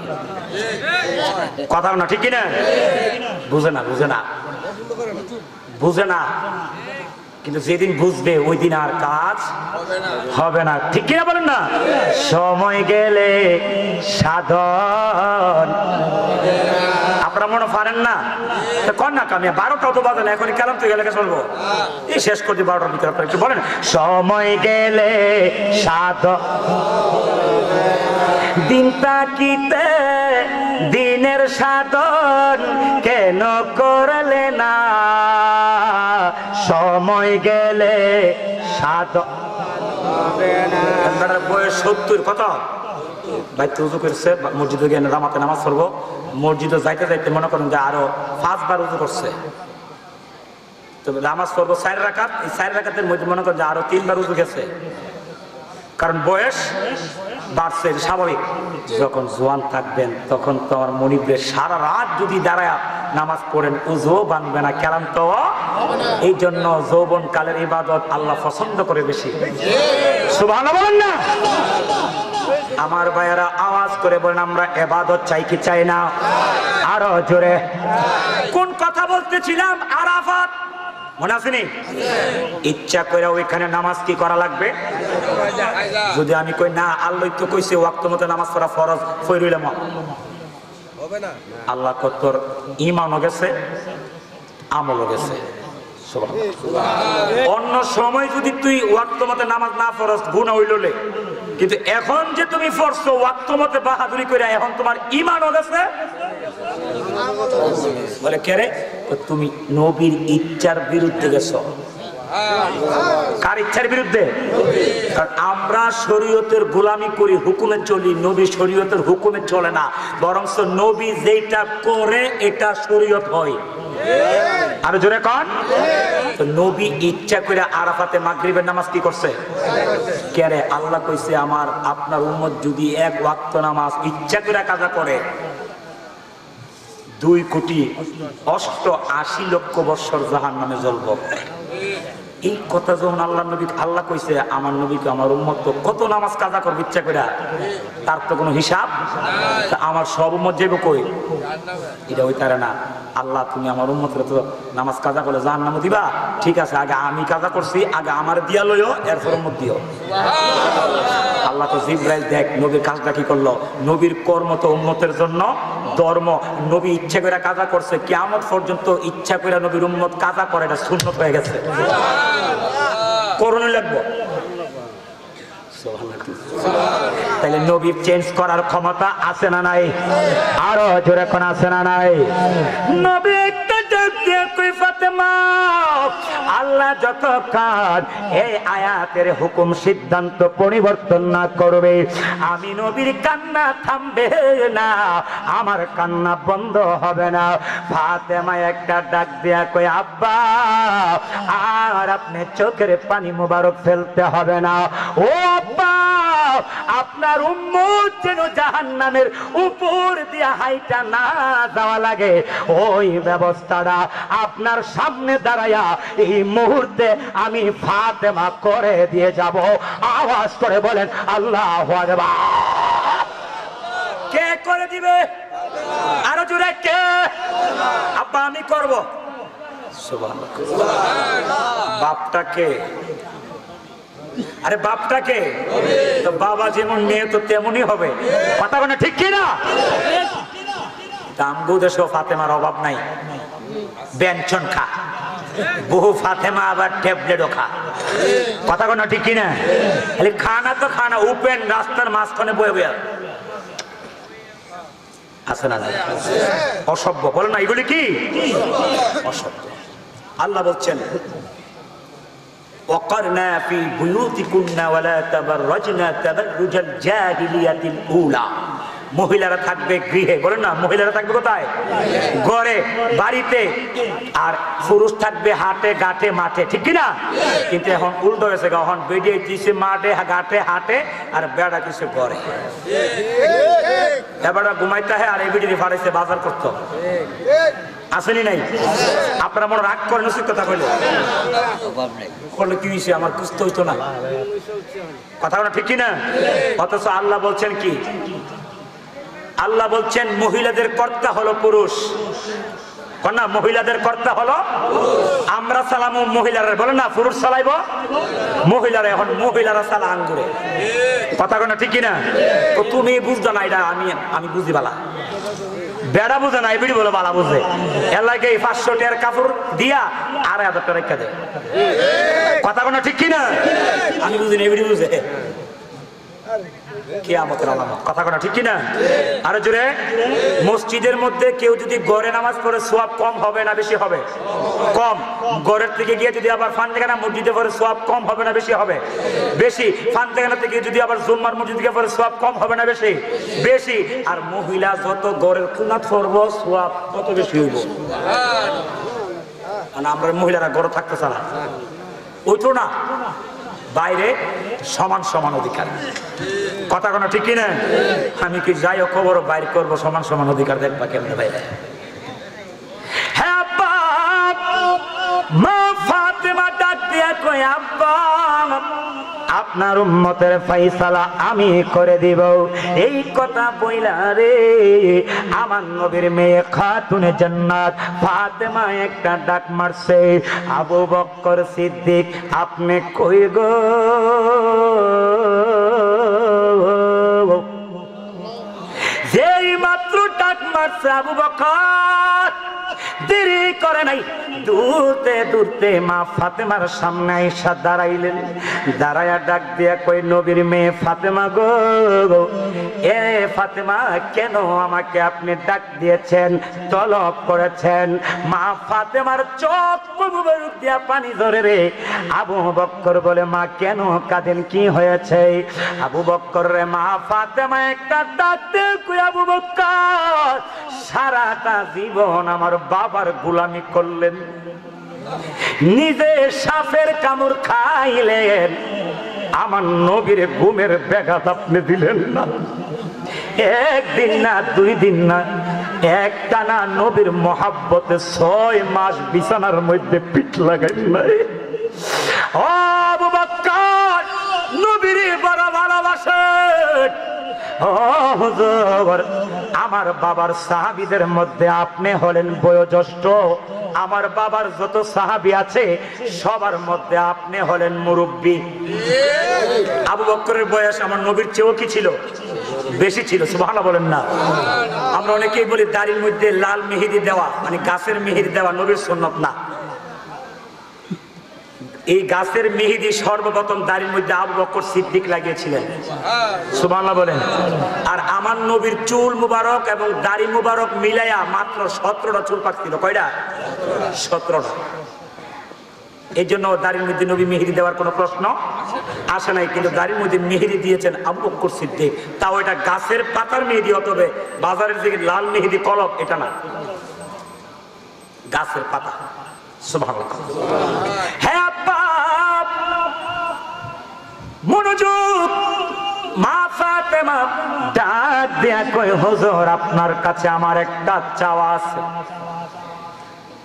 কথা না ঠিক কিনা? বুঝে না বুঝে না বুঝে না, কিন্তু যেদিন বুঝবে ওই দিন আর কাজ হবে না, ঠিক কিনা বলেন না? সময় গেলে সাধন, আপনারা মনে পারেন না কন না কামিয়া 12টা তো বাজে না, এখন কালাম তো গেলে চলবো, এই শেষ করছি 12টার ভিতরে। আপনারা একটু বলেন সময় গেলে সাধন, দিন তাকিতে দিনের সাধন কেন করলে না, সময় গেলে সাধন। বয়স 70, কত ভাই উজু করছে, মসজিদে গিয়ে রামাতে নামাজ পড়বো, মসজিদে যাইতে যাইতে মনে করেন যে আরো 5 বার উজু করছে, তো নামাজ পড়বো 4 রাকাত, এই 4 রাকাতের মধ্যে মনে করেন যে আরো 3 বার উজু গেছে, কারণ বয়স বাড়ছে, স্বাভাবিক। যখন জোয়ান থাকবেন তখন তো আমার মনিবের সারা রাত যদি দাঁড়ায় নামাজ পড়েন উজু বানবে না, কেরাম তো। এই জন্য যৌবন কালের ইবাদত আল্লাহ পছন্দ করে বেশি, সুবহানাল্লাহ বলেন না? আমার ভাইয়েরা আওয়াজ করে বলেন আমরা ইবাদত চাই কি চাই না? আরো জোরে। কোন কথা বলতেছিলাম? আরাফাত। মনে আসেনি? ইচ্ছা করে ওইখানে নামাজ কি করা লাগবে? যদি আমি কই না আল্লাহ তো কইছে ওয়াক্ত মতো নামাজ পড়া ফরজ, ফইরইলাম হবে না। আল্লাহ কতর ঈমানও গেছে, আমলও গেছে। অন্য সময় যদি তুই ওয়াক্ত মতে নামাজ না পড়স গুনাহ হইললে, কিন্তু এখন যে তুমি পড়ছো ওয়াক্ত মতে বাহাদুরি করে, এখন তোমার ঈমানও গেছে। বলে কে রে? তুমি নবীর ইচ্ছার বিরুদ্ধে গেছো। কার ইচ্ছার বিরুদ্ধে? কারণ আমরা শরীয়তের গোলামি করি, হুকুমে চলি, নবী শরীয়তের হুকুমে চলে না, বরং নবী যেটা করে এটা শরীয়ত হয়। আর জোরে কোন? তো নবী ইচ্ছা করে আরাফাতে মাগরিবের নামাজ কি করছে? কে রে? আল্লাহ কইছে আমার আপনার উম্মত যদি এক ওয়াক্ত নামাজ ইচ্ছা করে কাজা করে 2,88,00,000 বছর জাহান্নামে জ্বলব। এই কথা যখন আল্লাহ কইছে, আমার নবীকে আমার উম্মত তো কত নামাজ কাজা করবে ইচ্ছা করে, তার তো কোনো হিসাব। আমার সব উম্মত যাইব কই? এটা ওই তারা না। আল্লাহ তুমি আমার উম্মতরে তো নামাজ কাজা করলে জাহান্নামে দিবা, ঠিক আছে আগে আমি কাজা করছি, আগে আমার দিয়া লইও, এরপর উম্মত দিও। আল্লাহ তো জিবরাইল দেখ নবীর কাজটা কি করলো, নবীর কর্ম তো উম্মতের জন্য ধর্ম। নবী ইচ্ছা করে কাজা করছে, কিয়ামত পর্যন্ত ইচ্ছা করে নবীর উম্মত কাজা করে, এটা সুন্নত হয়ে গেছে। করণীয় লাগবে। তাহলে নবী চেঞ্জ করার ক্ষমতা আছে না নাই? আরো জোরে কোন আছে না নাই? নবী একটা ডাক দিয়ে কই ফাতেমা, আল্লাহ যতক্ষণ এই আয়াতের হুকুম সিদ্ধান্ত পরিবর্তন না করবে, আমি নবীর কান্না থামবে না, আমার কান্না বন্ধ হবে না। ফাতেমা একটা ডাক দিয়া কই আব্বা, আর আপনি চোখের পানি মুবারক ফেলতে হবে না। ও আব্বা, আপনার উম্মত যেন জাহান্নামের উপর দিয়ে হাইটা না যাওয়া লাগে, ওই ব্যবস্থাটা আপনার সামনে দাঁড়ায়া এই মুহূর্তে আমি ফাতেমা করে দিয়ে যাব। আওয়াজ করে বলেন আল্লাহু আকবার। কে করে দিবে? আরো জোরে কে? আব্বা আমি করব। সুবহানাল্লাহ। বাপটাকে, আরে বাপটাকে, তো বাবা যেমন মেয়ে তো তেমনই হবে। কথা বলে ঠিক কিনা? আমগো দেশে ফাতেমার অভাব নাই, ব্যঞ্জন খা, বহু ফাতেমা আবার ট্যাবলেটও খা। কথা কোনো ঠিক কিনা? খালি খানা তো খানা, উপেন রাস্তার মাঝখানে বয়ে বয়ে আছে না? অসভ্য বলে না, এগুলি কি অসভ্য? আল্লাহ বলছেন وقرنا في بيوتكن ولا تبرجنا تبرج الجاهلية الأولى। মহিলারা থাকবে গৃহে, বলেন না, মহিলারা থাকবে কোথায়? ঘরে, বাড়িতে, আর পুরুষ থাকবে হাটে ঘাটে মাঠে, ঠিক কিনা? কিন্তু এখন উল্টো হয়েছে, এখন বেরিয়ে দিচ্ছে মাঠে ঘাটে হাটে, আর বেড়া কিছু ঘরে। এবার ঘুমাইতে হয়, আর এই বেরিয়ে ফাড়াইছে বাজার করতো। আসেনি নাই? আপনারা মনে রাগ করেন উচিত কথা কইলে করলে কি হয়েছে, আমার কুস্ত হইতো না। কথা ঠিক কিনা? অথচ আল্লাহ বলছেন কি? আল্লাহ বলছেন মহিলাদের কর্তা হলো পুরুষ। না, মহিলাদের কর্তা হলো আমরা চালামো মহিলারা, বলে না পুরুষ চালাইব মহিলারা। এখন মহিলারা চালা আঙ্গুরে। কথা কোনা ঠিক কিনা? তো তুমি বুঝছো না, এটা আমি বুঝি বালা, বেড়া বুঝে না, এবিডি বলে বালা বুঝে। এর লাগে 500 টাকার কাপড় দিয়া 2,500 টাকা রেখা দেয়। কথা কোনা ঠিক কিনা? আমি বুঝি না, এবিডি বুঝে। কথা কথা ঠিক কিনা? আরে জোরে। মসজিদের মধ্যে কেউ যদি গড়ে নামাজ পড়ে সওয়াব কম হবে না বেশি হবে? কম। গড়ের থেকে গিয়ে যদি আবার ফান্দেখানা মসজিদে পড়ে সওয়াব কম হবে না বেশি হবে? বেশি। ফান্দেখানা থেকে যদি আবার জুম্মার মসজিদে পড়ে সওয়াব কম হবে না বেশি? বেশি। আর মহিলা যত গড়ের কুনাত পড়ব সওয়াব তত বেশি হইব। মানে আমরা মহিলারা গড়ে থাকতে চালা ওইতো না, বাইরে সমান সমান অধিকার। কথা কোনো ঠিক কিনা? আমি কি যাই খবর বাইর করবো, সমান সমান অধিকার দেখবা কেমনে ভাই? হ্যাঁ আব্বা, মা ফাতেমা ডাক দিয়া কয় আব্বা, আপনার উম্মতের ফয়সালা আমি করে দিব। এই কথা বইলা রে আমার নবীর মেয়ে খাতুনে জান্নাত ফাতেমা একটা ডাক মারছে, আবু বকর সিদ্দিক আপনি কই গো? যেই মাত্র ডাক মারছে আবু বকর দেরি করে নাই, দূরতে দূরতে মা ফাতেমার সামনে আইসা দাঁড়াইলেন। দাঁড়ায়া ডাক দিয়া কই, নবীর মেয়ে ফাতেমা গো, এ ফাতেমা কেন আমাকে আপনি ডাক দিয়েছেন, তলব করেছেন? মা ফাতেমার চোখ মুবারক দিয়া পানি ধরে রে। আবু বকর বলে, মা কেন কাঁদেন, কি হয়েছে? আবু বকর রে মা ফাতেমা একটা ডাক দিয়ে কই, আবু বকর সারাটা জীবন আমার বাবার গোলামি করলেন, নিজে সাপের কামড় খাইলেন, আমার নবীর ঘুমের ব্যাঘাত আপনি দিলেন না। একদিন না, দুই দিন না, একটানা নবীর মহাব্বতে 6 মাস বিছানার মধ্যে পিঠ লাগাই নাই। ও আবু বকর নবীর বড় ভালোবাসেন। আমার বাবার সাহাবীদের মধ্যে আপনি হলেন বয়োজ্যেষ্ঠ। আমার বাবার যত সাহাবী আছে সবার মধ্যে আপনি হলেন মুরব্বী। আবু বকরের বয়স আমার নবীর চেয়েও কি ছিল? বেশি ছিল। সুবহানাল্লাহ বলেন না? আমরা অনেকেই বলি দাড়ির মধ্যে লাল মেহেদি দেওয়া মানে গাছের মেহেদি দেওয়া নবীর সুন্নাত না। এই গাছের মেহেদি সর্বপ্রথম দাড়ির মধ্যে আবু বকর সিদ্দিক লাগিয়েছিলেন। সুবহানাল্লাহ বলেন। আর আমার নবীর চুল মুবারক এবং দাড়ি মুবারক মিলাইয়া মাত্র 17টা চুল পাকছিল। কয়টা? 17টা। এই জন্য দাড়ির মধ্যে নবী মেহেদি দেওয়ার কোনো প্রশ্ন আসে নাই, কিন্তু দাড়ির মধ্যে মেহেদি দিয়েছেন আবু বকর সিদ্দিক। তাও এটা গাছের পাতার মেহেদি, অথবা বাজারের দিকে লাল মেহেদি কলম, এটা না, গাছের পাতা। সুবহানাল্লাহ। হ্যাঁ আব্বা মনোযোগ। মা ফাতেমা ডাক দিয়া কই, হুজুর আপনার কাছে আমার একটা চাওয়া আছে।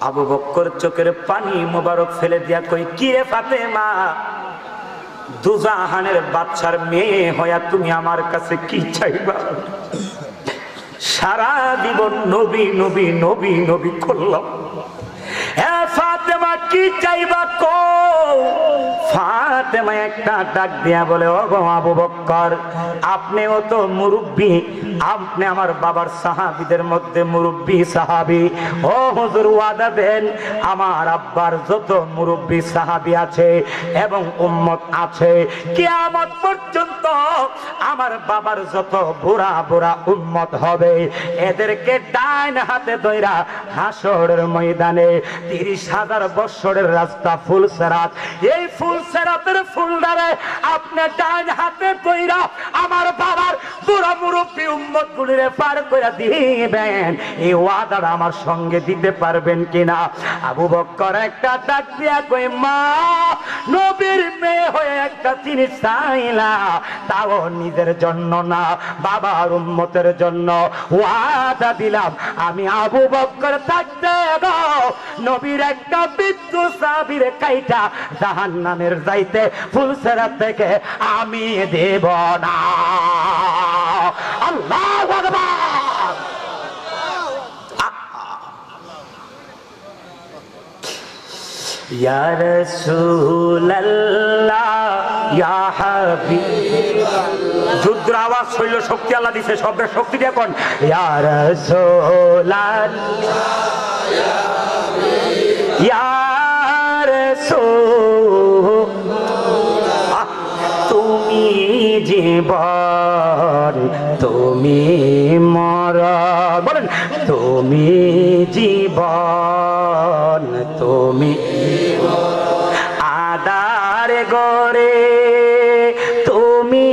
আবু বকর চোখের পানি মোবারক ফেলে দিয়া কই, কি রে ফাতেমা? দুজাহানের বাদশার মেয়ে হইয়া তুমি আমার কাছে কি চাইবা? সারা জীবন নবী নবী নবী নবী করলাম, ফাতেমা কি চাইবা কো? ফাতেমা একটা ডাক দিয়া বলে, ও গো আবু বকর আপনিও তো মুরব্বী, আপনি আমার বাবার সাহাবীদের মধ্যে মুরব্বী সাহাবী। ও হুজুর ওয়াদা দেন, আমার আব্বার যত মুরব্বী সাহাবী আছে এবং উম্মত আছে কিয়ামত পর্যন্ত আমার বাবার যত বুড়া বুড়া উম্মত হবে এদেরকে ডাইন হাতে ধইরা হাসরের ময়দানে 30,000 বছরের রাস্তা ফুলসেরাত, এই ফুলসেরাতের ফুলদারে আপনি ডাইন হাতে ধইরা আমার বাবার বুড়া মুরব্বী উম্মত গুলিরে পার করে দিবেন। এই ওয়াদাটা আমার সঙ্গে দিতে পারবেন কিনা? আবু বকর একটা ডাক দিয়া কই, মা নবীর মেয়ে হয়ে একটা জিনিস চাইলা, তাও নিজের জন্য না, বাবার উম্মতের জন্য। ওয়াদা দিলাম আমি আবু বকর থাকতে গো নবীর একটা বিদ্যুৎ সাহাবীর কাইটা জাহান্নামের যাইতে ফুলসেরাত থেকে আমি দেব না। আল্লাহু আকবার। ইয়া রাসূলুল্লাহ ইয়া হাবিবাল্লাহ। যুদ্ধের আওয়াজ হইল, শক্তি আল্লাহ দিছে, শব্দের শক্তি দিয়ে কোন ইয়া রাসূলুল্লাহ ইয়া রাসূলুল্লাহ। তুমি জীবন তুমি মরণ, বলেন তুমি জীবন তুমি আদার গরে, তুমি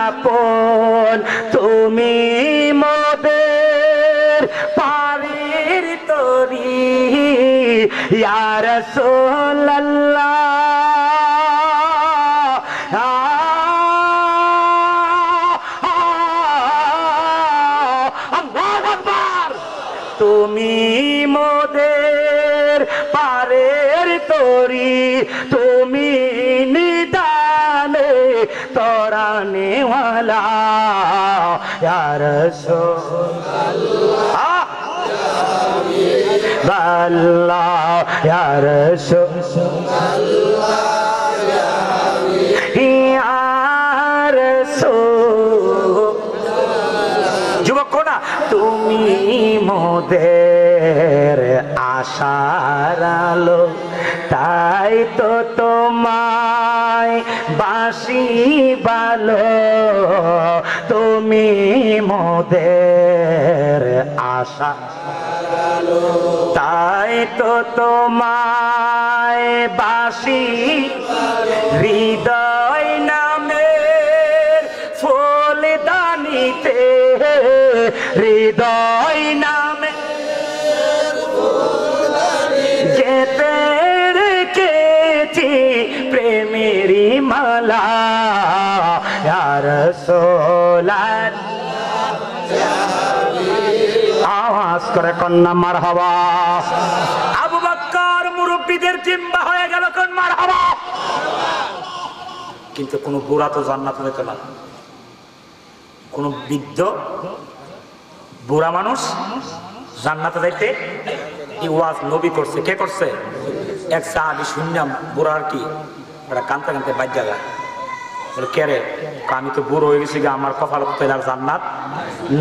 আপন তুমি মোদের পারির তরি। ইয়া রাসূলুল্লাহ তুমি মোদের পারের তরি, তুমি নিদানে মালা ইয়া রাসূলুল্লাহ আল্লাহ ইয়া রাসূলুল্লাহ ইয়া রাসূলুল্লাহ যুবক না তুমি মোদের আশার আলো তাই তো তোমায় বাসি ভালো তুমি মোদের আশা তাই তো তোমায় বাসি হৃদয় নামের ফুলদানিতে হৃদয় নামে যেতে রেখেছি প্রেমেরই মালা ইয়া রাসূলুল্লাহ আওয়াজ করে কন্যা মারহাবা আবু বকর মুরব্বিদের জিম্মা হয়ে গেল কোন মারহাবা কিন্তু কোন বুড়া তো জান্নাতে যেত না কোন বৃদ্ধ বুড়া মানুষ জান্নাতে যাইতে এই ওয়াজ নবী করছে কে করছে এক সাহাবী শুনলাম বুড়ার কি ওরা কানতে কানতে বাইর জায়গা কে রে আমি তো বুড়ো হয়ে গেছি আমার কপাল পেলার জান্নাত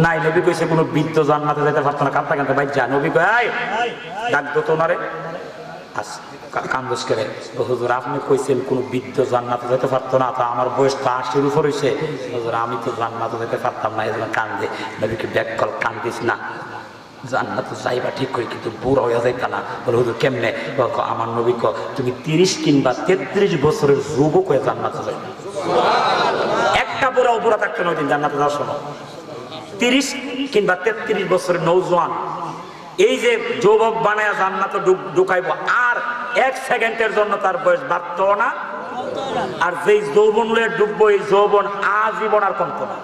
নাই নবী কইছে কোনো বৃদ্ধ জান্নাতে যেতে পারতো না কাঁদতে কাঁদতে বাইর যা নবী কয় ডাক দতো না রে কান্দোস করে হুজুর আপনি কইছেন কোনো বৃদ্ধ জান্নাতে যেতে পারতো না তা আমার বয়স তো ৮০-র উপর হয়েছে হুজুর আমি তো জান্নাতে যেতে পারতাম না এই জন্য কান্দে নবীকে ব্যাক কল কান্দিস না জান্নাতে যাইবা ঠিক করে কিন্তু বুড়া হয়ে যাইতা না বলে হুজুর কেমনে আমার নবী ক তুমি ৩০ কিংবা ৩৩ বছরের যুবক হয়ে জান্নাতে যাই একটা বুড়াও বুড়া থাকতো না ওই দিন জান্নাতে যাওয়ার সময় ৩০ কিংবা ৩৩ বছরের নৌজওয়ান এই যে যুবক বানায় জান্নাতে ঢুকাইবো আর ১ সেকেন্ডের জন্য তার বয়স বাড়তো না আর যেই যৌবন লয়ে ডুববো এই যৌবন আজীবন আর কমতো না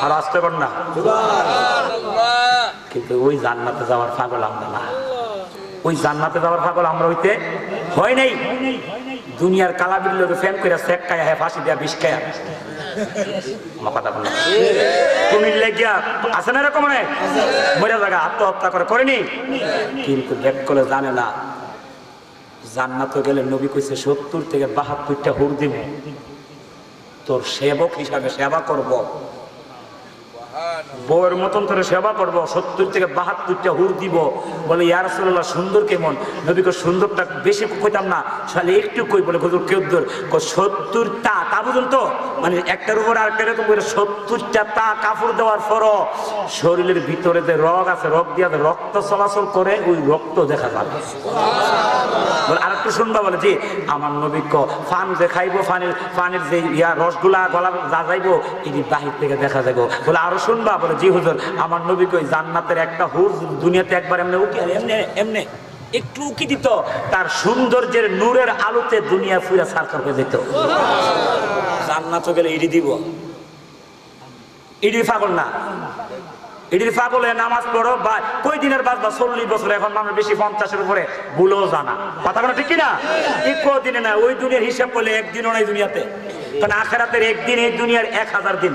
আর আসতে পার না কিন্তু ওই জান্নাতে যাওয়ার পাগল আমরা না ওই জান্নাতে যাওয়ার পাগল আমরা হইতে হয় নাই দুনিয়ার কালাবির লোকে ফ্যান করে চেক খায় হ্যাঁ ফাঁসি দেয়া বিষ খায় আমার কথা বল তুমি লেগিয়া আছে না এরকম অনেক মরে জায়গা আত্মহত্যা করে করেনি কিন্তু ব্যাক করে জানে না জান্নাতে গেলে নবী কইছে ৭০ থেকে ৭২টা হুর দিব তোর সেবক হিসাবে সেবা করব বউয়ের মতন তোর সেবা করবো ৭০ থেকে ৭২টা হুর দিব বলে ইয়া রাসূলুল্লাহ সুন্দর কেমন নবী কো সুন্দরটা বেশি কইতাম না শালে একটু কই বলে হুজুর কেউ দূর ৭০টা তা বুঝুন তো মানে একটার উপর আর এরকম করে ৭০টা তা কাপড় দেওয়ার পরও শরীরের ভিতরে যে রগ আছে রগ দিয়া রক্ত চলাচল করে ওই রক্ত দেখা যাবে বলে আর একটু শুনবা বলে জি আমার নবী কো ফান যে খাইবো ফানের যে ইয়া রসগুলা গলা যা যাইবো এটি বাহির থেকে দেখা যাবো বলে আরো শুনবা বলে জি হুজুর আমার নবী কই জান্নাতের একটা হুর দুনিয়াতে একবার এমনি উকি এমনি এমনি একটু উকি দিত তার সৌন্দর্যের নূরের আলোতে দুনিয়া পুরা সার্কার হয়ে যেত জান্নাতে গেলে ইডি দিব ইডি পাগল না ইডির পাগলে নামাজ পড়ো বা কই দিনের বাদ বা ৪০ বছর এখন মানুষ বেশি ৫০-এর উপরে ভুলেও জানা কথা কোনো ঠিক কিনা দিনে না ওই দুনিয়ার হিসাব করলে একদিনও নাই দুনিয়াতে কারণ আখেরাতের একদিন এই দুনিয়ার ১০০০ দিন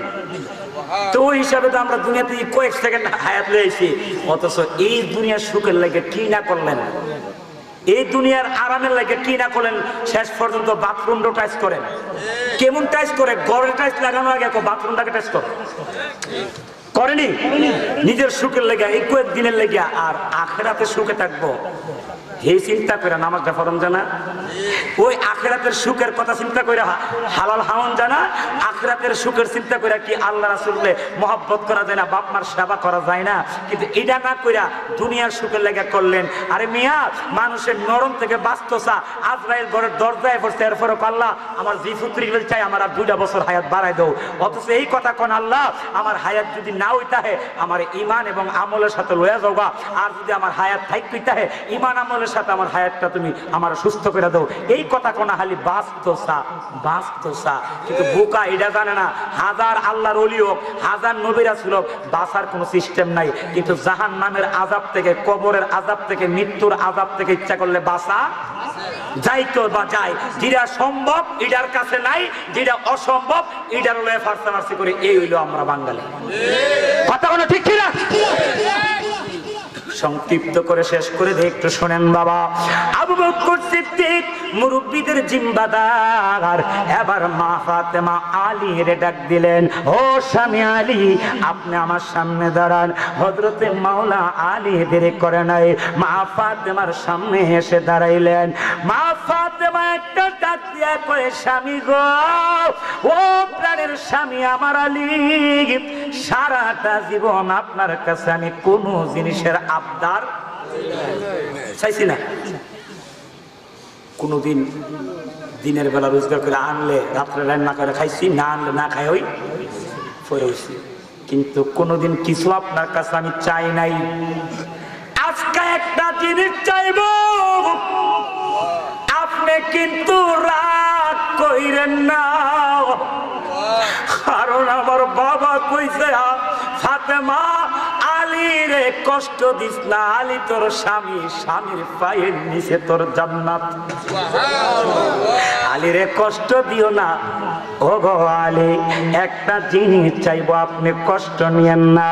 তো ওই হিসাবে তো আমরা দুনিয়াতে কয়েক সেকেন্ড হায়াত লইছি অথচ এই দুনিয়ার সুখের লাগে কি না করলেন এই দুনিয়ার আরামের লাগে কি না করলেন শেষ পর্যন্ত বাথরুমটা টাচ করেন কেমন টাচ করে ঘরের টাচ লাগানো আগে বাথরুমটাকে টাচ করে করেনি নিজের সুখের লেগে এই কয়েকদিনের লেগে আর আখেরাতে সুখে থাকবো এই চিন্তা করে নামাজটা ফরম জানা ওই আখেরাতের সুখের কথা চিন্তা করে হালাল হাওন জানা আখেরাতের সুখের চিন্তা করে কি আল্লাহ রাসূলকে মহব্বত করা যায় না বাপ মার সেবা করা যায় না কিন্তু এটা না কইরা দুনিয়ার সুখের লেগে করলেন আরে মিয়া মানুষের নরম থেকে বাস্তসা আজরাইল ঘরের দরজায় বসে এরপরে আল্লাহ আমার জি পুত্রী চাই আমার আর 2টা বছর হায়াত বাড়াই দাও অথচ এই কথা কোন আল্লাহ আমার হায়াত যদি না হইতাহে আমার ঈমান এবং আমলের সাথে লয়া যাওগা আর যদি আমার হায়াত থাইকইতাহে ঈমান আমলের সাথে আমার হায়াতটা তুমি আমার সুস্থ করে দাও এই কথা কোন হালি বাস্তসা কিন্তু বোকা এটা জানে না হাজার আল্লাহর ওলি হোক হাজার নবী রাসূল হোক বাঁচার কোনো সিস্টেম নাই কিন্তু জাহান্নামের আযাব থেকে কবরের আযাব থেকে মৃত্যুর আযাব থেকে ইচ্ছা করলে বাঁচা যাইতো বা যায়, যেটা সম্ভব এটার কাছে নাই, যেটা অসম্ভব এটার লয়ে ফার্স্ট করে, এই হইলো আমরা বাঙালি। কথা বলো ঠিক কিনা? সংক্ষিপ্ত করে শেষ করে দিয়ে একটু শোনেন বাবা। আবু বকর সিদ্দিক মুরব্বিদের জিম্বাদার, এবার মা ফাতেমা আলীর ডাক দিলেন, ও স্বামী আলী আপনি আমার সামনে দাঁড়ান। হযরতে মাওলা আলী দেরি করে নাই, মা ফাতেমার সামনে এসে দাঁড়াইলেন। মা ফাতেমা একটা ডাক দিয়া কয়ে, স্বামী গো, ও প্রাণের স্বামী আমার আলী, সারাটা জীবন আপনার কাছে আমি কোনো জিনিসের আবদার চাইছি না। কোনদিন দিনের বেলা রোজগার করে আনলে রাত্রে রান্না করে খাইছি, না আনলে না খাই ওই পরে হইছি, কিন্তু কোনদিন কিছু আপনার কাছে আমি চাই নাই। আজকে একটা জিনিস চাইব, আপনি কিন্তু রাগ কইরেন না, কারণ আমার বাবা কইছে ফাতেমা আলী রে কষ্ট দিস না, আলী তোর স্বামী, স্বামীর পায়ের নিচে তোর জান্নাত, আলী রে কষ্ট দিও না। ও গো আলী, একটা জিনিস চাইবো, আপনি কষ্ট নিয়েন না।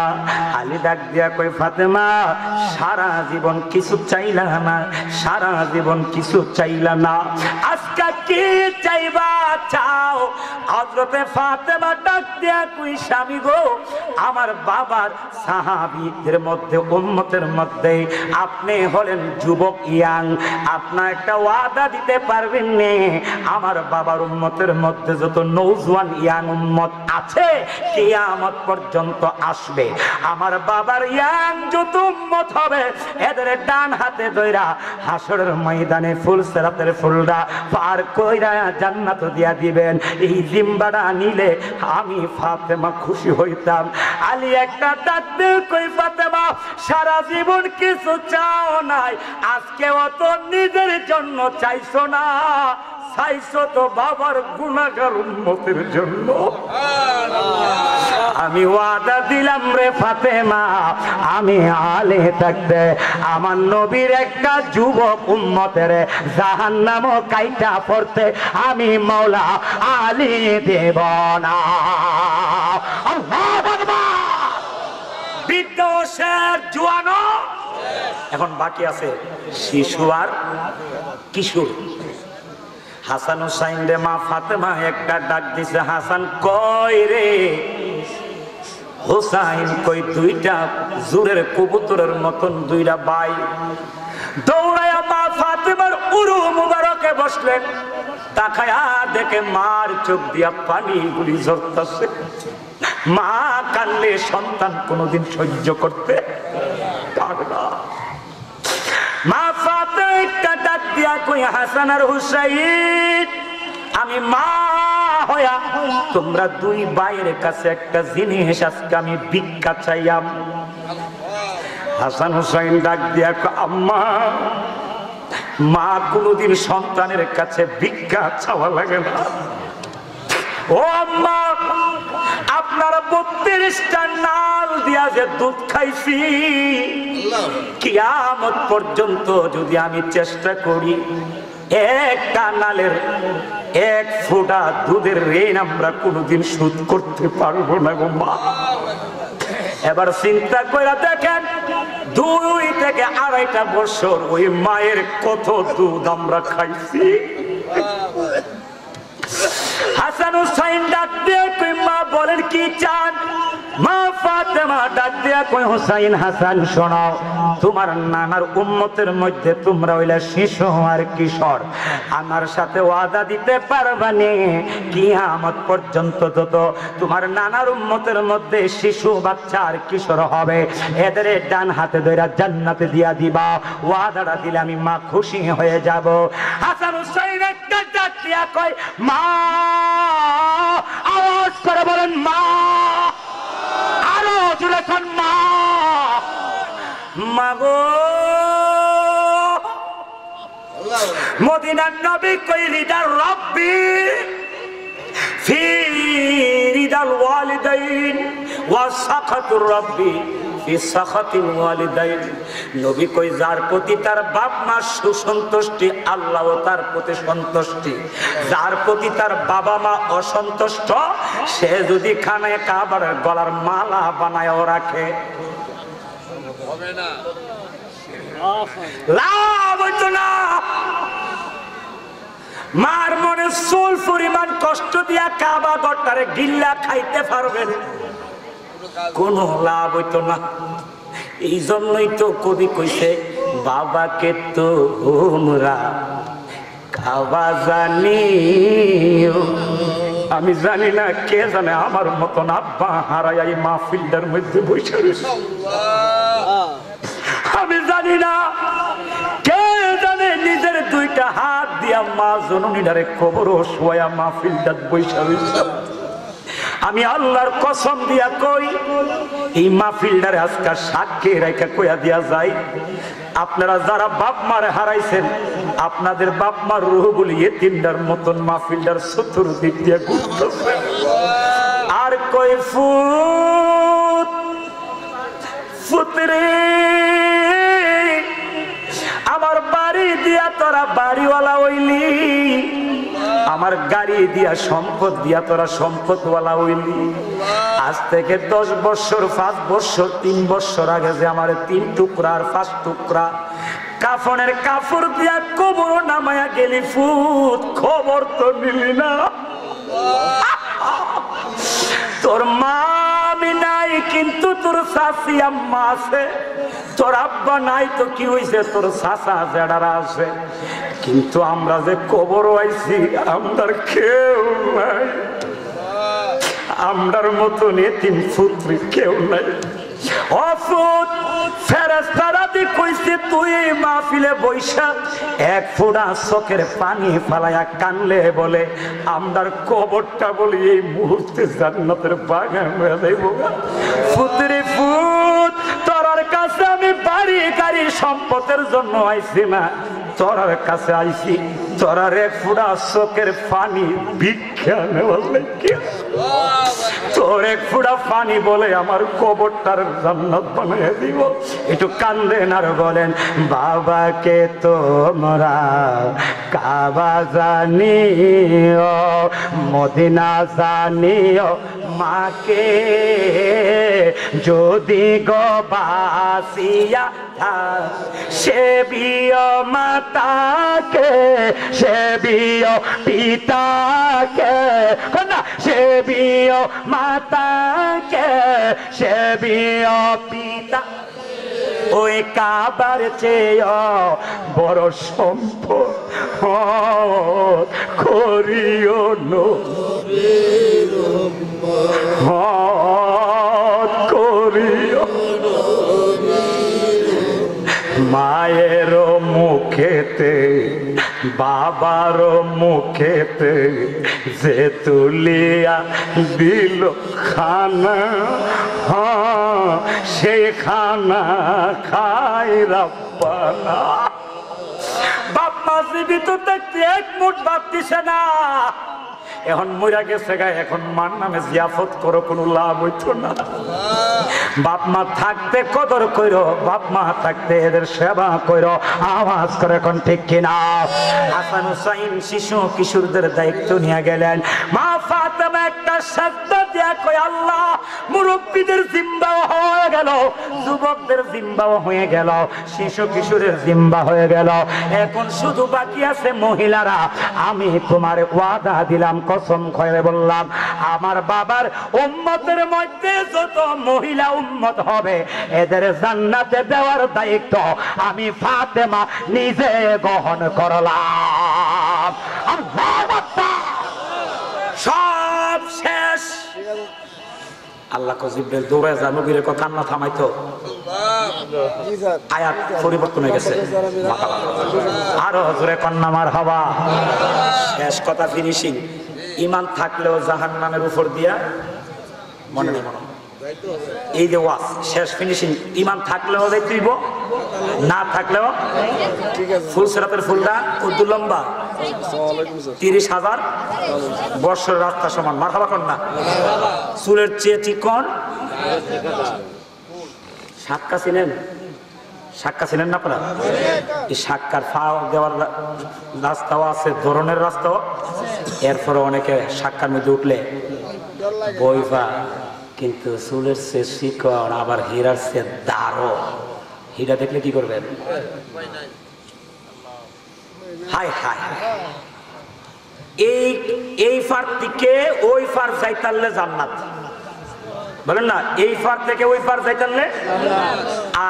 আলী ডাক দিয়া কই, ফাতেমা সারা জীবন কিছু চাইলা না, সারা জীবন কিছু চাইলা না, আজকে কি চাইবা চাও? হযরতে ফাতেমা ডাক দিয়া কই, স্বামী গো, আমার বাবার সাহাবীদের মধ্যে উম্মতের মধ্যে আপনি হলেন যুবক, ইয়াং, আপনার একটা ওয়াদা দিতে পারবেন নে? আমার বাবার উম্মতের মধ্যে যত নওজওয়ান ইয়াং উম্মত আছে কিয়ামত পর্যন্ত আসবে, আমার বাবার ইয়াং যত উম্মত হবে এদের ডান হাতে ধইরা হাসরের ময়দানে ফুলসিরাতের ফুলডা পার কইরা জান্নাত দিয়া দিবেন। এই জিম্বাটা নিলে আমি ফাতেমা খুশি হইতাম। আলী একটা ডাক দিয়ে কই, ফাতেমা সারা জীবন কিছু চাও নাই, আজকে অত নিজের জন্য চাইছো না, চাইছো তো বাবার গুনাহগার উম্মতের জন্য। আমি ওয়াদা দিলাম রে ফাতেমা, আমি আলে থাকতে আমার নবীর একটা যুবক উম্মতের জাহান্নামও কাইটা পড়তে আমি মাওলা আলী দেব না। আল্লাহু আকবার। বিদ্যুষের জোয়ানো এখন বাকি আছে শিশু আর কিশোর। হাসান হুসাইন রে মা ফাতেমা একটা ডাক দিছে, হাসান কই রে? হুসাইন কই, দুইটা জোরের কবুতরের মতন দুইটা ভাই দৌড়ায়া মা ফাতেমার উরু মুবারকে বসলেন। তাকায়া দেখে মার চোখ দিয়া পানি গুলি ঝরতাছে। মা কানলে সন্তান কোনোদিন সহ্য করতে পারে না। মা ফাতেমা একটা ডাক দিয়া কই, হাসান আর হুসাইন, আমি মা হইয়া তোমরা দুই ভাইয়ের কাছে একটা জিনিস আজকে আমি ভিক্ষা চাইয়াম। হাসান হুসাইন ডাক দিয়া কই, আম্মা, মা কোনোদিন সন্তানের কাছে ভিক্ষা চাওয়া লাগে না। ও আম্মা, আপনারা 32টা নাল দিয়া যে দুধ খাইছি, কিয়ামত পর্যন্ত যদি আমি চেষ্টা করি একটা নালের এক ফোঁটা দুধের ঋণ আমরা কোনোদিন শোধ করতে পারবো না গো মা। এবার চিন্তা করে দেখেন, 2 থেকে 2.5 বছর ওই মায়ের কত দুধ আমরা খাইছি। হাসান হুসাইন ডাক দিয়ে কই, মা বলেন কি চান? মা ফাতেমা ডাক দিয়া কই, হুসাইন, হাসান শোনো, তোমার নানার উম্মতের মধ্যে তোমরা হইলা শিশু আর কিশোর, আমার সাথে ওয়াদা দিতে পারবা নে কিয়ামত পর্যন্ত যত তোমার নানার উম্মতের মধ্যে শিশু বাচ্চা আর কিশোর হবে এদের ডান হাতে ধরে জান্নাতে দিয়া দিবা। ওয়াদাটা দিলে আমি মা খুশি হয়ে যাব। হাসান হুসাইন একটা ডাক দিয়া কই, মা, আওয়াজ করে বলেন মা, আরো জোরে কোন মা। মাগো, মদিনার নবী কই, রিদার রব্বি ফি রিদাল ওয়ালিদাইন ওয়া সাখাতুর রব্বি ফি সাখাতিল ওয়ালিদাইন। নবী কই যার প্রতি তার বাপ মা সুসন্তুষ্টি আল্লাহও তার প্রতি সন্তুষ্টি। যার প্রতি তার বাবা মা অসন্তুষ্ট সে যদি খানায় কাবার গলার মালা বানায়ও রাখে হবে না, লাভ হইতো না। মার মনে চুল পরিমাণ কষ্ট দিয়া কাবা ঘরটারে গিল্লা খাইতে পারবেন, কোন লাভ হইতো না। এই জন্যই তো কবি কইছে বাবাকে তো তোমরা কাবা জানিও। আমি জানি না কে জানে আমার মতন আব্বা হারাই এই মাহফিলটার মধ্যে বসে রয়েছে। আমি জানি না কে জানে নিজের দুইটা হাত দিয়া মা জননীটারে কবর শোয়া মাহফিলটার বসে রয়েছে। আমি আল্লাহর কসম দিয়া কই এই মাহফিলটারে আজকে সাক্ষী রেখে কইয়া দিয়া যায়, আপনারা যারা বাপ মারে হারাইছেন আপনাদের বাপ মার রূহগুলি এতিমটার মতন মাহফিলটার চতুর্দিক দিয়ে ঘুরতেছে। আর কই ফুতরে আমার বাড়ি দিয়া তোরা বাড়িওয়ালা হইলি, আমার গাড়ি দিয়া সম্পদ দিয়া তোরা সম্পদওয়ালা হইলি। আজ থেকে 10 বছর 5 বছর 3 বছর আগে যে আমার 3 টুকরা আর 5 টুকরা কাফনের কাপড় দিয়া কবর নামায়া গেলি ফুত, খবর তো নিলি না। তোর মা আমি নাই কিন্তু তোর শাশি আম্মা আছে, তোর আব্বা নাই তো কি হইছে, তোর চাচা জেডারা আছে, কিন্তু আমরা যে কবর আইছি আমরার কেউ নাই, আমরার মতন এতিম পুত্রী কেউ নাই। অফুত ফেরেশতারা দি কইছে তুই মাহফিলে বইসা 1 ফোঁটা চোখের পানি ফালায়া কানলে বলে আমরার কবরটা বলি এই মুহূর্তে জান্নাতের বাগান হয়ে যাইব। পুত্রে ফুত তোর কাছে আমি বাড়ি গাড়ি সম্পদের জন্য আইছি না, তোর কাছে আইছি তোর 1 ফোঁটা চোখের পানি ভিক্ষা নেওয়ার লাগে। তোর 1 ফোঁটা পানি বলে আমার কবরটার জান্নাত বানিয়ে দিব। একটু কান্দেন আর বলেন বাবাকে তোমরা কাবা জানিও, মদিনা জানিও, মাকে যদি গো বাসিয়া সেবিও মাতাকে, সেবিও পিতাকে, সেবিও মাতাকে, সেবিও পিতা। ওই কাবার চেয়ে বড় সম্পদ করিও করিও। মায়ের মুখেতে বাবার মুখেতে যে তুলিয়া দিল খানা, সে খানা খাই রাব্বানা। বাপ মা জীবিত থাকতে 1 মুঠ ভাত দিছে না, এখন মইরা গেছে গা, এখন মার নামে জিয়াফত করো কোনো লাভ হইতো না। বাপ মা থাকতে কদর কইরো, বাপ মা থাকতে এদের সেবা কইরো। আওয়াজ করে এখন ঠিক কিনা? হাসান হুসাইন শিশু কিশোরদের দায়িত্ব নিয়ে গেলেন। মা ফাতেমা একটা সাজদা দিয়া কই আল্লাহ মুরব্বীদের জিম্বাও হয়ে গেল, যুবকদের জিম্বাও হয়ে গেল, শিশু কিশোরের জিম্বা হয়ে গেল, এখন শুধু বাকি আছে মহিলারা। আমি তোমার ওয়াদা দিলাম, কসম করে বললাম আমার বাবার উম্মতের মধ্যে যত মহিলা উম্মত হবে এদের জান্নাতে দেওয়ার দায়িত্ব আমি ফাতেমা নিজে গ্রহণ করলাম। সব শেষ। আল্লাহ জিব্রাইল দৌড়ে যা নবীর কান্না থামাইতো, আয়াত পরিবর্তন হয়ে গেছে। আরো জোরে কন্যা মারহাবা। শেষ কথা, ফিনিশিং। ইমান থাকলেও জাহান্নামের উপর দিয়া মনে নেই, এই যে ওয়াজ শেষ ফিনিশিং। ইমান থাকলেও যাইতেইব, না থাকলেও ফুল সেরাতের ফুলটা উর্দু লম্বা 30,000 বর্ষের রাস্তা সমান। মারহাবা কন্যা। চুলের চেয়ে চিকন, সাক্কা চিনেন? সাক্কা চিনেন না আপনারা? এই সাক্কার ফা দেওয়ার রাস্তাও আছে, ধরনের রাস্তাও। এরপরে অনেকে সাক্কার মধ্যে উঠলে বইফা, কিন্তু চুলের সে শিকড়, আবার হীরার সে দারো। হীরা দেখলে কি করবেন? হায় হায় হায়, এই ফার থেকে ওই ফার যাইতালে জান্নাত, বলেন না? এই ফার থেকে ওই ফার যাইতালে।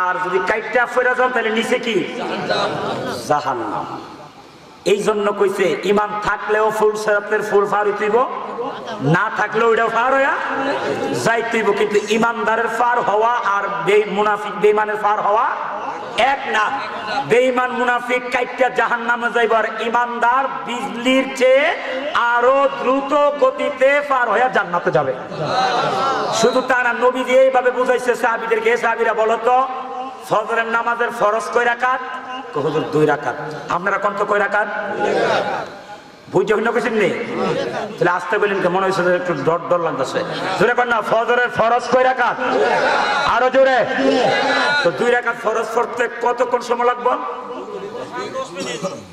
আর যদি কাইটা ফেরা যান তাহলে নিচে কি? জাহান্নাম। এই জন্য কইছে ইমান থাকলেও ফুল সেরাতের ফুল ফার হইব, না থাকলেও ওইটাও ফার হইয়া যাইতেইব। কিন্তু ইমানদারের ফার হওয়া আর মুনাফিক বেঈমানের ফার হওয়া এক না। বেঈমান মুনাফিক কাইটা জাহান্নামে যাইব, আর ইমানদার বিজলির চেয়ে আরো দ্রুত গতিতে পার হয়ে জান্নাতে যাবে। শুধু তা না, নবীজি এইভাবে বুঝাইছে সাহাবীদেরকে, সাহাবীরা বলো তো ফজরের নামাজের ফরজ কয় রাকাত? হুজুর 2 রাকাত। আপনারা কোন তো কয় রাকাত? বুঝে হইন কিছু নেই, তাহলে আসতে বললেন মনে হয়েছে একটু ডর ডর লাগতেছে। জোরে কর না, ফজরের ফরজ কয় রাকাত? আরো জোরে। তো 2 রাকাত ফরজ পড়তে কতক্ষণ সময় লাগবে?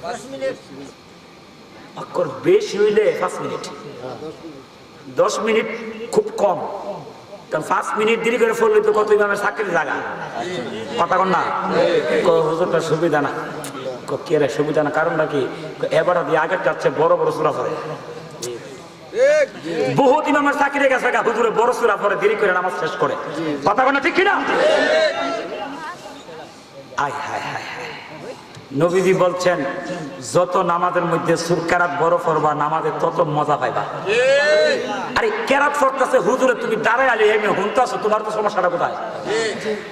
5 মিনিট। বেশি হইলে 5 মিনিট, 10 মিনিট খুব কম। কারণ 5 মিনিট দেরি করে পড়লে তো কত ইমামের চাকরির জায়গা। কথা কন না, হুজুরটা সুবিধা না। কে রে সুবিধা না? কারণটা কি? এবার আগের যাচ্ছে বড় বড় সূরা পড়ে। বহুত ইমামের চাকরি গেছে, হুজুরে বড় সূরা পড়ে, দেরি করে নামাজ শেষ করে। কথা কন না, ঠিক কিনা? আয় হায় হায় হায়, নবীজি বলছেন যত নামাজের মধ্যে সূরা কেরাত বড় পড়বা, নামাজে তত মজা পাইবা। আরে কেরাত পড়তেছে হুজুরে, তুমি দাঁড়ায় আলি এমনি হুনতাছো, তোমার তো সমস্যাটা কোথায়?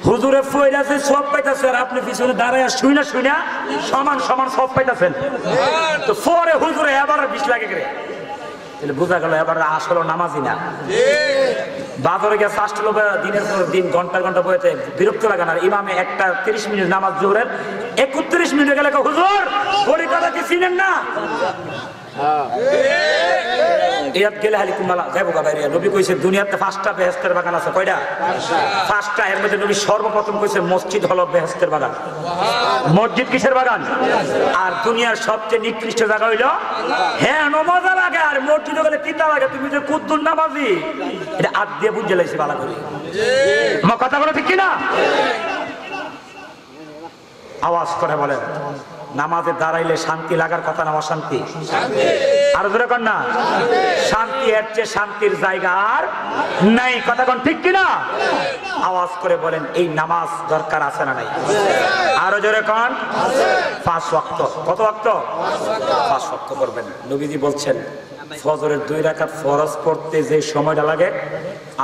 হুজুরে পড়াছে সব পাইতাছে, আর আপনি পিছনে দাঁড়ায় শুইনা শুইনা সমান সমান সব পাইতাছেন। তো পরে হুজুরে এবার 20 লাগে করে, তাহলে বোঝা গেল এবার আসলে নামাজি না। বাজারে গিয়ে ফার্স্ট লোক দিনের পর দিন ঘন্টা ঘন্টা বইতে বিরক্ত লাগে না। ইমামে একটা 30 মিনিট নামাজ জোহরের 31 মিনিট গেলে হুজুর পরিকথা কি চিনেন না? গেলে হালি কুমালা যাবো গা বাইরে। নবী কইছে দুনিয়াতে 5টা বেহেশতের বাগান আছে। কয়টা? 5টা। এর মধ্যে নবী সর্বপ্রথম কইছে মসজিদ হলো বেহেশতের বাগান। মসজিদ কিসের বাগান? আর দুনিয়ার সবচেয়ে নিকৃষ্ট জায়গা হইলো, হ্যাঁ নমাজা লাগে আর মসজিদে গেলে তিতা লাগে। তুমি যে কুদ্দুর নামাজি, এটা আদ দিয়ে বুঝে লাইছি ভালো করে। আমার কথা বলো ঠিক কিনা? আওয়াজ করে বলেন, নামাজে দাঁড়াইলে শান্তি লাগার কথা না অশান্তি? আর ধরে কর না, শান্তি এর চেয়ে শান্তির জায়গা আর নাই। কথা কোন ঠিক কিনা? আওয়াজ করে বলেন, এই নামাজ দরকার আছে না নাই? আরো জোরে কোন? 5 ওয়াক্ত। কত ওয়াক্ত? 5 ওয়াক্ত করবেন। নবীজি বলছেন ফজরের 2 রাকাত ফরজ পড়তে যে সময়টা লাগে,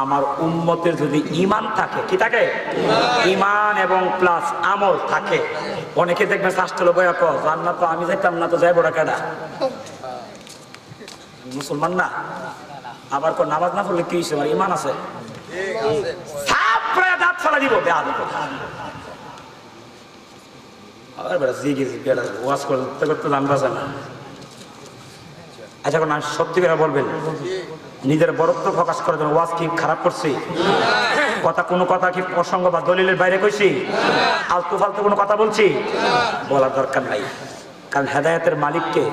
আমার উম্মতের যদি ঈমান থাকে, কি থাকে? ঈমান এবং প্লাস আমল থাকে। অনেকে দেখবেন শাস্ত্র বইয়া কয় জান্নাত তো আমি যাইতাম না, তো যাইবো না কেডা? মুসলমান না। আবার কো নামাজ না পড়লে কি হইছে? আমার ঈমান আছে। থাপড়ে দাঁত ফেলা দিব বেয়াদব কথা। আবার বেড়া জিগি বেড়া ওয়াজ করতে করতে জানবা না। আচ্ছা, না সত্যি করে বলবেন, নিজের বরত্ব প্রকাশ করার জন্য ওয়াজ কি খারাপ করছি? কথা কোনো কথা কি প্রসঙ্গ বা দলিলের বাইরে কইছি? আলতু ফালতু কোনো কথা বলছি? বলার দরকার নাই। কারণ হেদায়েতের মালিককে।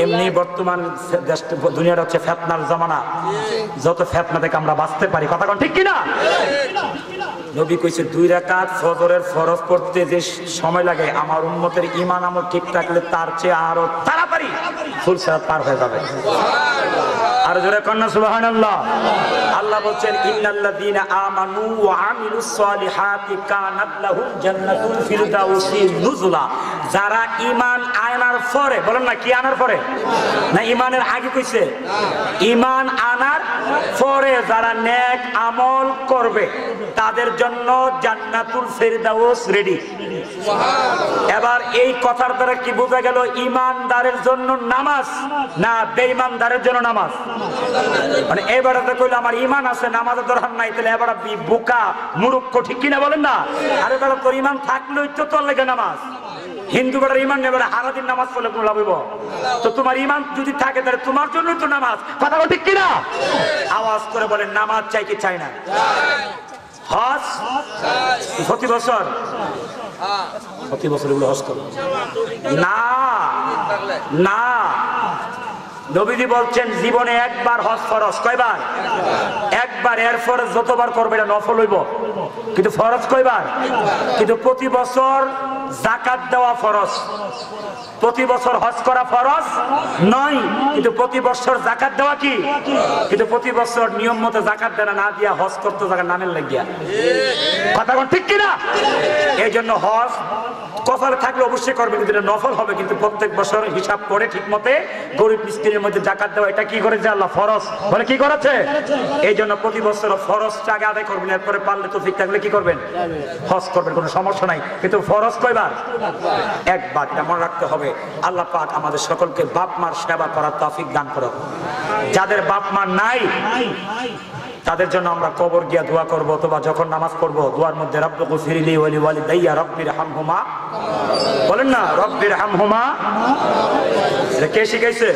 এমনি বর্তমান দুনিয়াটা হচ্ছে ফেতনার জামানা। যত ফেতনা থেকে আমরা বাঁচতে পারি। কথা কোন ঠিক কিনা? নবী কইছে 2 রাকাত ফজরের ফরজ পড়তে যে সময় লাগে, আমার উম্মতের ঈমান আমল ঠিক থাকলে তার চেয়ে আরো তাড়াতাড়ি ফুল সালাত পার হয়ে যাবে। আর জোরে কন্না সুবহানাল্লাহ। আল্লাহ বলছেন ইন্নাল্লাযীনা আমানু ওয়া আমিলুস সলিহাতি কানাত লাহুম জান্নাতুল ফিরদাউসি নুজুলা। যারা ঈমান আনার পরে, বলেন না কি আনার পরে না ঈমানের আগে কইছে? ঈমান আনার পরে যারা নেক আমল করবে তাদের জন্য জান্নাতুল ফিরদাউস রেডি। এবার এই কথার দ্বারা কি বোঝা গেল? ঈমানদারের জন্য নামাজ না বেঈমানদারের জন্য নামাজ? মানে এবারে তো কইলো আমার ঈমান আছে, নামাজের দরকার নাই, তাহলে এবারে বোকা মূর্খ, ঠিক কিনা বলেন না? আরে বেটা তোর ঈমান থাকলেই তো তোর লেগে নামাজ। হিন্দু বেটার ঈমান নেই, বেটা সারাদিন নামাজ পড়লে কোনো লাভ হইব? তো তোমার ঈমান যদি থাকে তাহলে তোমার জন্যই তো নামাজ। কথা বল ঠিক কিনা? আওয়াজ করে বলেন নামাজ চাই কি চাই না? হজ প্রতি বছর প্রতি বছর এগুলো হজ করো না না। নবীজি বলছেন জীবনে একবার হজ ফরজ। কয়বার? একবার। এর ফরজ যতবার করবে এটা নফল হইব, কিন্তু ফরজ কয়বার? কিন্তু প্রতি বছর যাকাত দেওয়া ফরজ। প্রতি বছর হজ করা ফরজ নয়, কিন্তু প্রতি বছর যাকাত দেওয়া কি? কিন্তু প্রতি বছর নিয়ম মতো যাকাত দেনা না দিয়া হজ করতে যাকাত নামের লাগিয়া। কথা কোন ঠিক কিনা? এই জন্য হজ কপালে থাকলে অবশ্যই করবে, কিন্তু এটা নফল হবে। কিন্তু প্রত্যেক বছর হিসাব করে ঠিক মতে গরিব মিসকিনের মধ্যে যাকাত দেওয়া, এটা কি করেছে আল্লাহ? ফরজ। বলে কি করেছে? এই জন্য প্রতি বছর ফরজ আগে আদায় করবেন, এরপরে পারলে তো ঠিক থাকলে কি করবেন? হজ করবেন, কোনো সমস্যা নাই। কিন্তু ফরজ কয়বার? একবার। এটা মনে রাখতে হবে। আল্লাহ পাক আমাদের সকলকে বাপ মার সেবা করার তৌফিক দান করুন। যাদের বাপ মা নাই তাদের জন্য আমরা কবর গিয়া দোয়া করব, অথবা যখন নামাজ পড়বো দোয়ার মধ্যে রব্বিগফিরলি ওয়া লিওয়ালিদাইয়া রব্বিরহামহুমা, বলেন না রব্বিরহামহুমা। এটা কে শিখাইছে?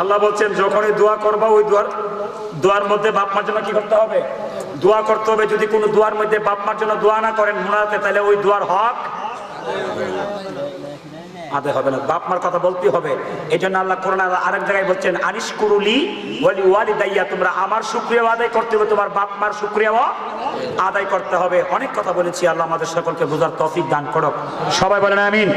আল্লাহ বলছেন যখনই দোয়া করবা ওই দোয়ার মধ্যে বাপ মার জন্য কি করতে হবে? দোয়া করতে হবে। যদি কোনো দোয়ার মধ্যে বাপ মার জন্য দোয়া না করেন মুনাজাতে, তাহলে ওই দোয়ার হক আদায় হবে না। বাপ মার কথা বলতে হবে। এই জন্য আল্লাহ কোরআন আরেক জায়গায় বলছেন আনিশকুরুলি ওয়া লিওয়ালিদাইয়া, তোমরা আমার শুকরিয়া আদায় করতে হবে, তোমার বাপ মার শুকরিয়াও আদায় করতে হবে। অনেক কথা বলেছি, আল্লাহ আমাদের সকলকে বোঝার তৌফিক দান করুক। সবাই বলেন আমিন।